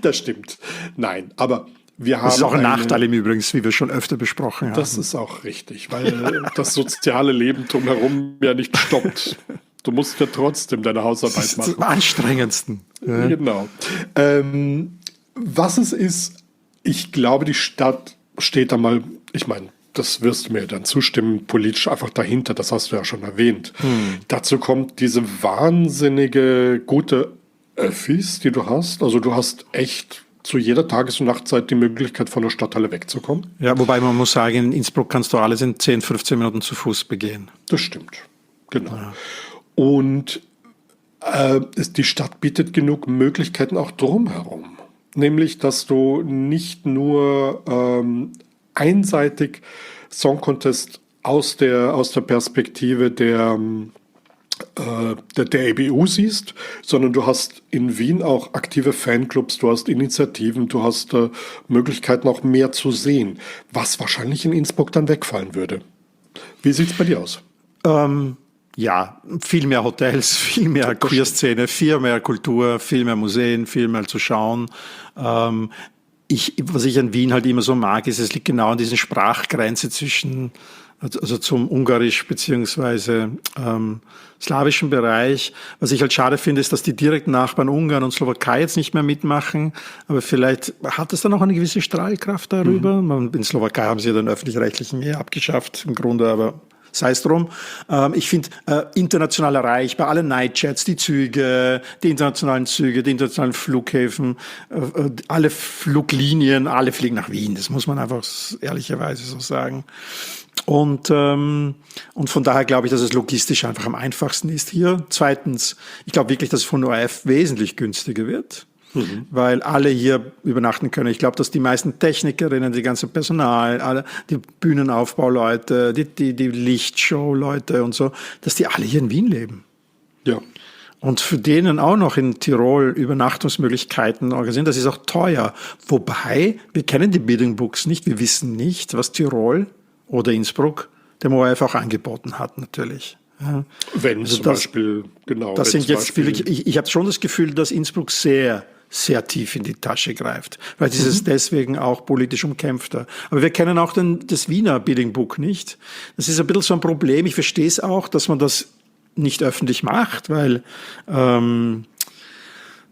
Das stimmt. Nein, aber wir haben. Das ist auch ein Nachteil im Übrigen, wie wir schon öfter besprochen haben. Das ist auch richtig, weil das soziale Leben drumherum ja nicht stoppt. Du musst ja trotzdem deine Hausarbeit machen. Das ist am anstrengendsten. Ja. Genau. Was es ist, ich glaube, die Stadt steht da mal, ich meine, das wirst du mir dann zustimmen, politisch einfach dahinter, das hast du ja schon erwähnt. Dazu kommt diese wahnsinnige gute Öffis, die du hast. Also du hast echt zu jeder Tages- und Nachtzeit die Möglichkeit, von der Stadthalle wegzukommen. Ja, wobei man muss sagen, in Innsbruck kannst du alles in 10, 15 Minuten zu Fuß begehen. Das stimmt, genau. Ja. Und die Stadt bietet genug Möglichkeiten auch drumherum. Nämlich, dass du nicht nur einseitig Song Contest aus der Perspektive der EBU siehst, sondern du hast in Wien auch aktive Fanclubs, du hast Initiativen, du hast Möglichkeiten auch mehr zu sehen, was wahrscheinlich in Innsbruck dann wegfallen würde. Wie sieht's bei dir aus? Ja, viel mehr Hotels, viel mehr Queer-Szene, viel mehr Kultur, viel mehr Museen, viel mehr zu schauen. Was ich an Wien halt immer so mag, ist, es liegt genau an dieser Sprachgrenze zwischen, also zum Ungarisch beziehungsweise slawischen Bereich. Was ich halt schade finde, ist, dass die direkten Nachbarn Ungarn und Slowakei jetzt nicht mehr mitmachen. Aber vielleicht hat es dann auch eine gewisse Strahlkraft darüber. In Slowakei haben sie ja den öffentlich-rechtlichen mehr abgeschafft im Grunde, aber sei es drum. Ich finde international erreichbar, alle Nightjets, die Züge, die internationalen Flughäfen, alle Fluglinien, alle fliegen nach Wien. Das muss man einfach ehrlicherweise so sagen. Und von daher glaube ich, dass es logistisch einfach am einfachsten ist hier. Zweitens, ich glaube wirklich, dass es von ORF wesentlich günstiger wird. Weil alle hier übernachten können. Ich glaube, dass die meisten Technikerinnen, die ganze Personal, alle die Bühnenaufbauleute, die Lichtshow-Leute und so, dass die alle hier in Wien leben. Ja. Und für denen auch noch in Tirol Übernachtungsmöglichkeiten organisieren, das ist auch teuer. Wobei, wir kennen die Bidding Books nicht, wir wissen nicht, was Tirol oder Innsbruck dem ORF auch angeboten hat, natürlich. Ja. Wenn also zum Beispiel, genau. Das sind jetzt viele, ich habe schon das Gefühl, dass Innsbruck sehr tief in die Tasche greift. Vielleicht ist es deswegen auch politisch umkämpfter. Aber wir kennen auch das Wiener Bidding Book nicht. Das ist ein bisschen so ein Problem. Ich verstehe es auch, dass man das nicht öffentlich macht, weil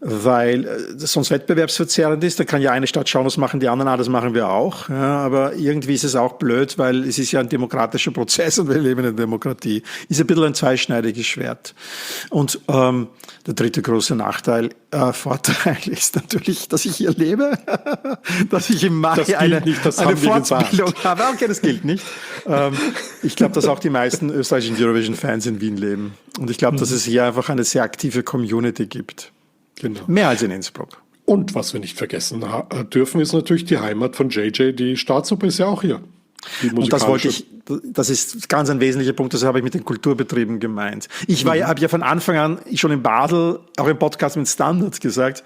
das sonst wettbewerbsverzerrend ist. Da kann ja eine Stadt schauen, was machen die anderen, das machen wir auch. Ja, aber irgendwie ist es auch blöd, weil es ist ja ein demokratischer Prozess und wir leben in einer Demokratie. Ist ein bisschen ein zweischneidiges Schwert. Und der dritte große Vorteil ist natürlich, dass ich hier lebe, dass ich im Mai eine Fortbildung habe. Okay, das gilt nicht. Ich glaube, dass auch die meisten österreichischen Eurovision-Fans in Wien leben. Und ich glaube, dass es hier einfach eine sehr aktive Community gibt. Genau. Mehr als in Innsbruck. Und was wir nicht vergessen dürfen, ist natürlich die Heimat von JJ. Die Staatsoper ist ja auch hier. Und das ist ganz ein wesentlicher Punkt, das habe ich mit den Kulturbetrieben gemeint. Habe ja von Anfang an schon in Basel, auch im Podcast mit Standards gesagt,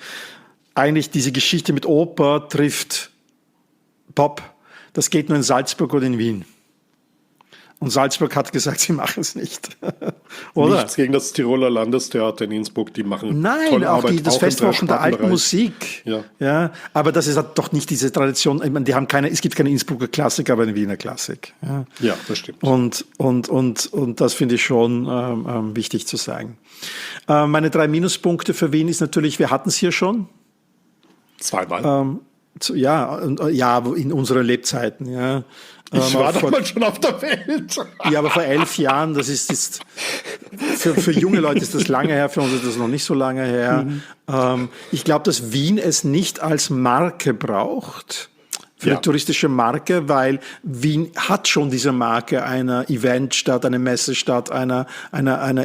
eigentlich diese Geschichte mit Oper trifft Pop, das geht nur in Salzburg oder in Wien. Und Salzburg hat gesagt, sie machen es nicht. Oder? Nichts gegen das Tiroler Landestheater in Innsbruck, die machen tolle auch Arbeit. Das Festwochen der alten Musik. Ja, aber das ist halt doch nicht diese Tradition. Ich meine, es gibt keine Innsbrucker Klassik, aber eine Wiener Klassik. Ja, das stimmt. Und das finde ich schon wichtig zu sagen. Meine 3 Minuspunkte für Wien ist natürlich, wir hatten es hier schon. Zweimal. In unseren Lebzeiten, ja. Ich war damals schon auf der Welt. Ja, aber vor 11 Jahren, das ist für junge Leute ist das lange her, für uns ist das noch nicht so lange her. Ich glaube, dass Wien es nicht als Marke braucht, für eine touristische Marke, weil Wien hat schon diese Marke einer Eventstadt, einer Messestadt, einer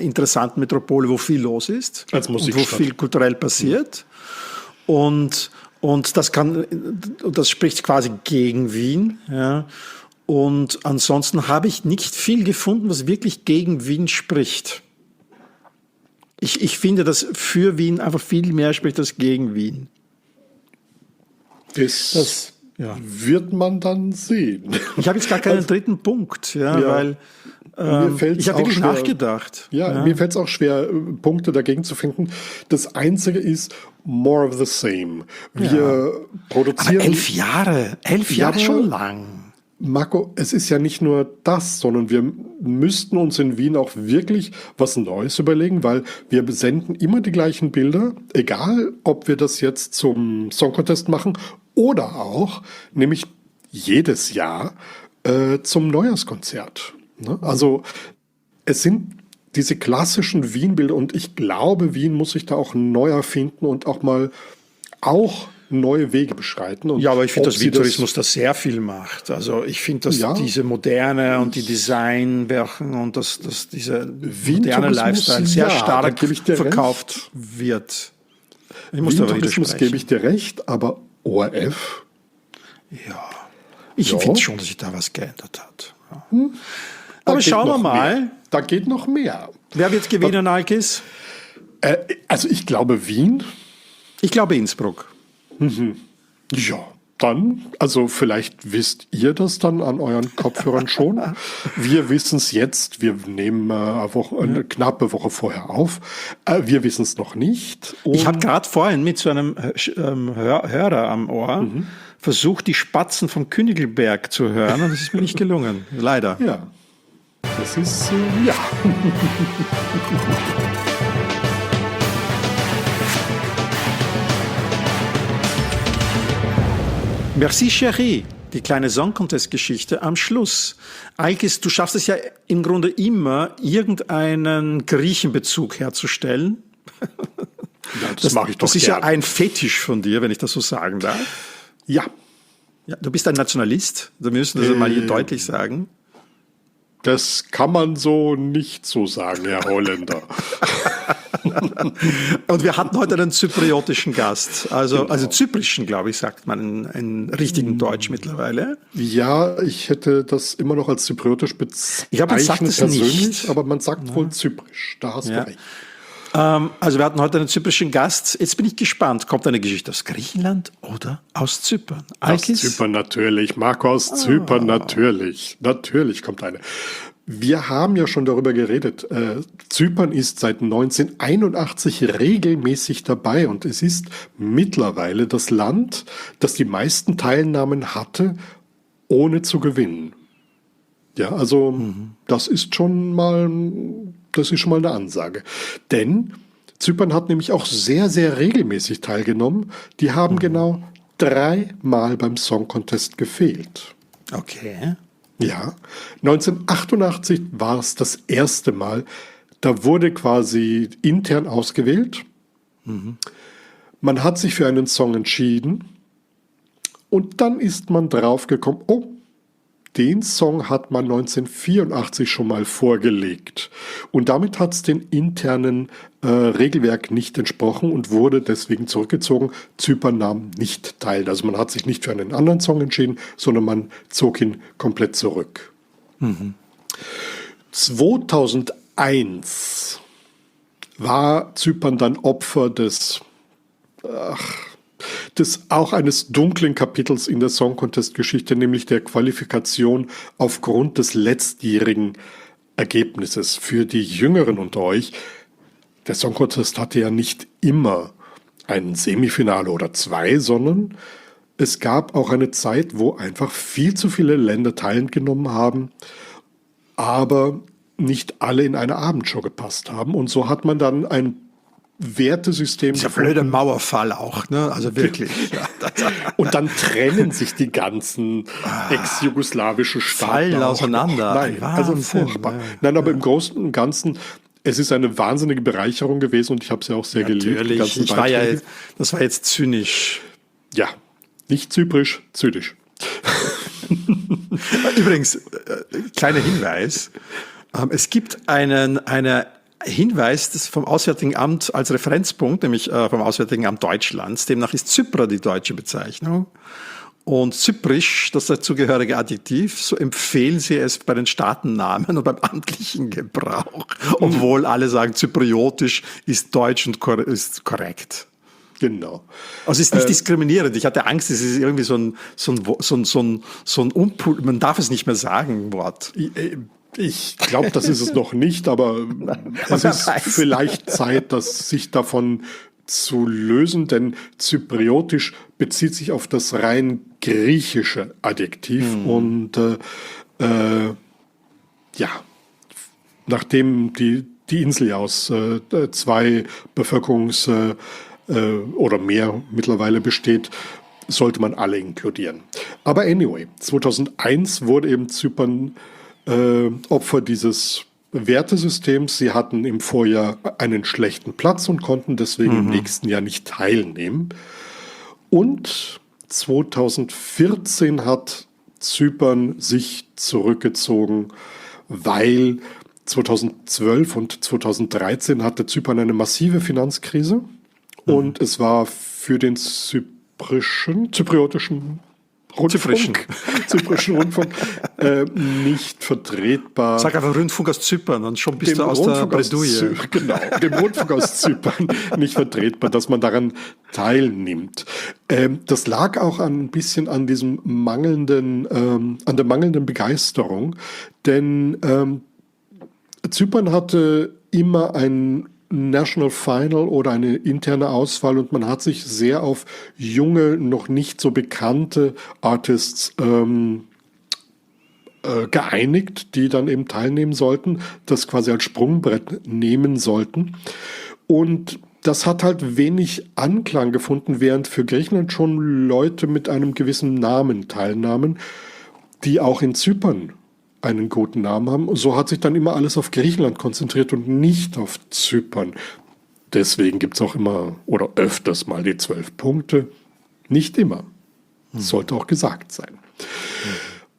interessanten Metropole, wo viel los ist und wo viel kulturell passiert. Und das spricht quasi gegen Wien, ja. Und ansonsten habe ich nicht viel gefunden, was wirklich gegen Wien spricht. Ich finde, dass für Wien einfach viel mehr spricht als gegen Wien. Das wird man dann sehen. Ich habe jetzt gar keinen dritten Punkt, weil ich habe wirklich nachgedacht. Mir fällt es auch schwer, Punkte dagegen zu finden. Das Einzige ist more of the same. Wir produzieren... Aber 11 Jahre, 11 Jahre schon lang. Marco, es ist ja nicht nur das, sondern wir müssten uns in Wien auch wirklich was Neues überlegen, weil wir senden immer die gleichen Bilder, egal ob wir das jetzt zum Song Contest machen oder auch, nämlich jedes Jahr zum Neujahrskonzert. Ne? Also es sind diese klassischen Wien-Bilder und ich glaube, Wien muss sich da auch neu erfinden und auch mal neue Wege beschreiten. Und aber ich finde, dass Wien-Tourismus da sehr viel macht. Also ich finde, dass diese Moderne und die Designwerken und dass dieser moderne Lifestyle sehr stark verkauft wird. Ich muss da widersprechen. Gebe ich dir recht, aber ORF? Ja, ich finde schon, dass sich da was geändert hat. Ja. Aber schauen wir mal. Da geht noch mehr. Wer wird gewinnen, Alkis? Also ich glaube Wien. Ich glaube Innsbruck. Ja. dann, also vielleicht wisst ihr das dann an euren Kopfhörern schon. Wir wissen es jetzt. Wir nehmen eine knappe Woche vorher auf. Wir wissen es noch nicht. Und ich habe gerade vorhin mit so einem Hörer am Ohr versucht, die Spatzen vom Königelberg zu hören, und das ist mir nicht gelungen. Leider. Ja, das ist, ja. Merci, Chérie, die kleine Song Contest Geschichte am Schluss. Alkis, du schaffst es ja im Grunde immer, irgendeinen Griechenbezug herzustellen. Ja, das mache ich doch Das ist gern. ja ein Fetisch von dir, wenn ich das so sagen darf. Ja. Ja, du bist ein Nationalist, wir müssen das mal hier deutlich sagen. Das kann man so nicht so sagen, Herr Holländer. Und wir hatten heute einen zypriotischen Gast, also zyprischen, glaube ich, sagt man in richtigen Deutsch mittlerweile. Ja, ich hätte das immer noch als zypriotisch bezeichnet. Ich glaube, man sagt es nicht. Aber man sagt wohl zyprisch, da hast du recht. Also wir hatten heute einen zyprischen Gast. Jetzt bin ich gespannt. Kommt eine Geschichte aus Griechenland oder aus Zypern? Alkis? Aus Zypern natürlich. Marco aus Zypern natürlich. Natürlich kommt eine. Wir haben ja schon darüber geredet. Zypern ist seit 1981 regelmäßig dabei und es ist mittlerweile das Land, das die meisten Teilnahmen hatte, ohne zu gewinnen. Ja, also das ist schon mal eine Ansage. Denn Zypern hat nämlich auch sehr, sehr regelmäßig teilgenommen. Die haben genau 3-mal beim Song Contest gefehlt. Okay. Ja, 1988 war es das erste Mal. Da wurde quasi intern ausgewählt. Man hat sich für einen Song entschieden. Und dann ist man draufgekommen, oh, den Song hat man 1984 schon mal vorgelegt. Und damit hat es den internen Regelwerk nicht entsprochen und wurde deswegen zurückgezogen. Zypern nahm nicht teil. Also man hat sich nicht für einen anderen Song entschieden, sondern man zog ihn komplett zurück. 2001 war Zypern dann Opfer des auch eines dunklen Kapitels in der Song Contest Geschichte, nämlich der Qualifikation aufgrund des letztjährigen Ergebnisses. Für die Jüngeren unter euch, der Song Contest hatte ja nicht immer ein Semifinale oder 2, sondern es gab auch eine Zeit, wo einfach viel zu viele Länder teilgenommen haben, aber nicht alle in eine Abendshow gepasst haben. Und so hat man dann ein Wertesystem. Dieser blöde Mauerfall auch, ne? Also wirklich. Und dann trennen sich die ganzen ex-jugoslawischen Staaten. Fallen auseinander. Nein, also furchtbar. Ja. Nein, aber im Großen und Ganzen, es ist eine wahnsinnige Bereicherung gewesen und ich habe es ja auch sehr geliebt. Natürlich, das war jetzt zynisch. Ja, nicht zyprisch, zynisch. Übrigens, kleiner Hinweis. Es gibt einen Hinweis das vom Auswärtigen Amt als Referenzpunkt, nämlich vom Auswärtigen Amt Deutschlands. Demnach ist Zyprer die deutsche Bezeichnung. Und zyprisch, das dazugehörige Adjektiv, so empfehlen sie es bei den Staatennamen und beim amtlichen Gebrauch. Obwohl alle sagen, zypriotisch ist deutsch und ist korrekt. Genau. Also es ist nicht diskriminierend. Ich hatte Angst, es ist irgendwie so ein man darf es nicht mehr sagen, Wort. Ich glaube, das ist es noch nicht, aber es ist vielleicht Zeit, sich davon zu lösen, denn zypriotisch bezieht sich auf das rein griechische Adjektiv und nachdem die Insel ja aus 2 Bevölkerungs- oder mehr mittlerweile besteht, sollte man alle inkludieren. Aber anyway, 2001 wurde eben Zypern Opfer dieses Wertesystems. Sie hatten im Vorjahr einen schlechten Platz und konnten deswegen im nächsten Jahr nicht teilnehmen. Und 2014 hat Zypern sich zurückgezogen, weil 2012 und 2013 hatte Zypern eine massive Finanzkrise und es war für den zypriotischen Zyprischen Rundfunk nicht vertretbar. Sag einfach Rundfunk aus Zypern und schon bist du aus der Bredouille. Genau, dem Rundfunk aus Zypern nicht vertretbar, dass man daran teilnimmt. Das lag auch ein bisschen an diesem an der mangelnden Begeisterung, denn Zypern hatte immer ein National Final oder eine interne Auswahl und man hat sich sehr auf junge, noch nicht so bekannte Artists geeinigt, die dann eben teilnehmen sollten, das quasi als Sprungbrett nehmen sollten. Und das hat halt wenig Anklang gefunden, während für Griechenland schon Leute mit einem gewissen Namen teilnahmen, die auch in Zypern einen guten Namen haben. So hat sich dann immer alles auf Griechenland konzentriert und nicht auf Zypern. Deswegen gibt es auch immer oder öfters mal die 12 Punkte. Nicht immer. Das sollte auch gesagt sein.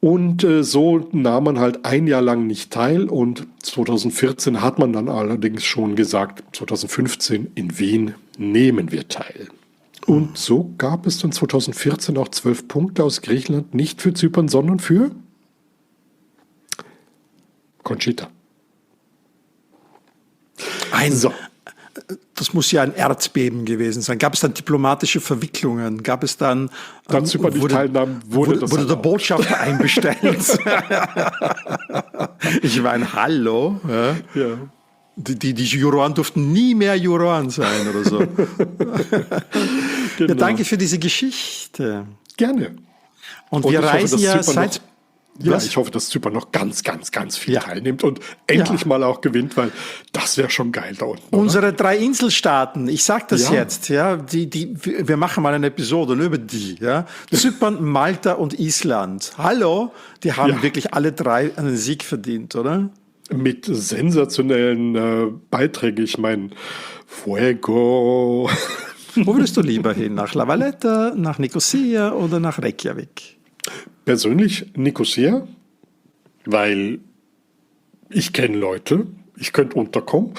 Und so nahm man halt ein Jahr lang nicht teil und 2014 hat man dann allerdings schon gesagt, 2015 in Wien nehmen wir teil. Und so gab es dann 2014 auch 12 Punkte aus Griechenland, nicht für Zypern, sondern für Conchita. Das muss ja ein Erdbeben gewesen sein. Gab es dann diplomatische Verwicklungen? Gab es dann... Da Zypern nicht teilnahm, wurde der Botschafter einbestellt? Ich meine, hallo? Ja. Die Juroren durften nie mehr Juroren sein oder so. Genau. Ja, danke für diese Geschichte. Gerne. Und wir reisen ja seit... Ja, ich hoffe, dass Zypern noch ganz, ganz, ganz viel teilnimmt und endlich mal auch gewinnt, weil das wäre schon geil da unten. Unsere 3 Inselstaaten, ich sag das jetzt, wir machen mal eine Episode über die, Zypern, Malta und Island. Hallo, die haben wirklich alle 3 einen Sieg verdient, oder? Mit sensationellen Beiträgen, ich meine, Fuego. Wo würdest du lieber hin? Nach La Valletta, nach Nicosia oder nach Reykjavik? Persönlich Nicosia, weil ich kenne Leute, ich könnte unterkommen.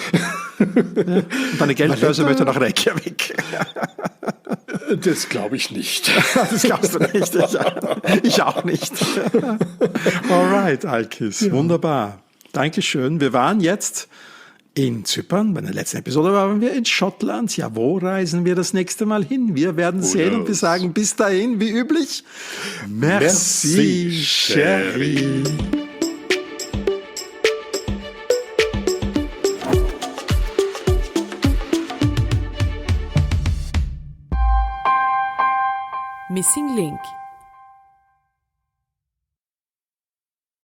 Und deine Geldbörse möchte nach Reykjavik. Das glaube ich nicht. Das glaubst du nicht. Ich auch nicht. Alright, Alkis. Ja. Wunderbar. Dankeschön. Wir waren jetzt in Zypern. Bei der letzten Episode waren wir in Schottland. Ja, wo reisen wir das nächste Mal hin? Wir werden sehen und wir sagen bis dahin, wie üblich, Merci, Chérie. Missing Link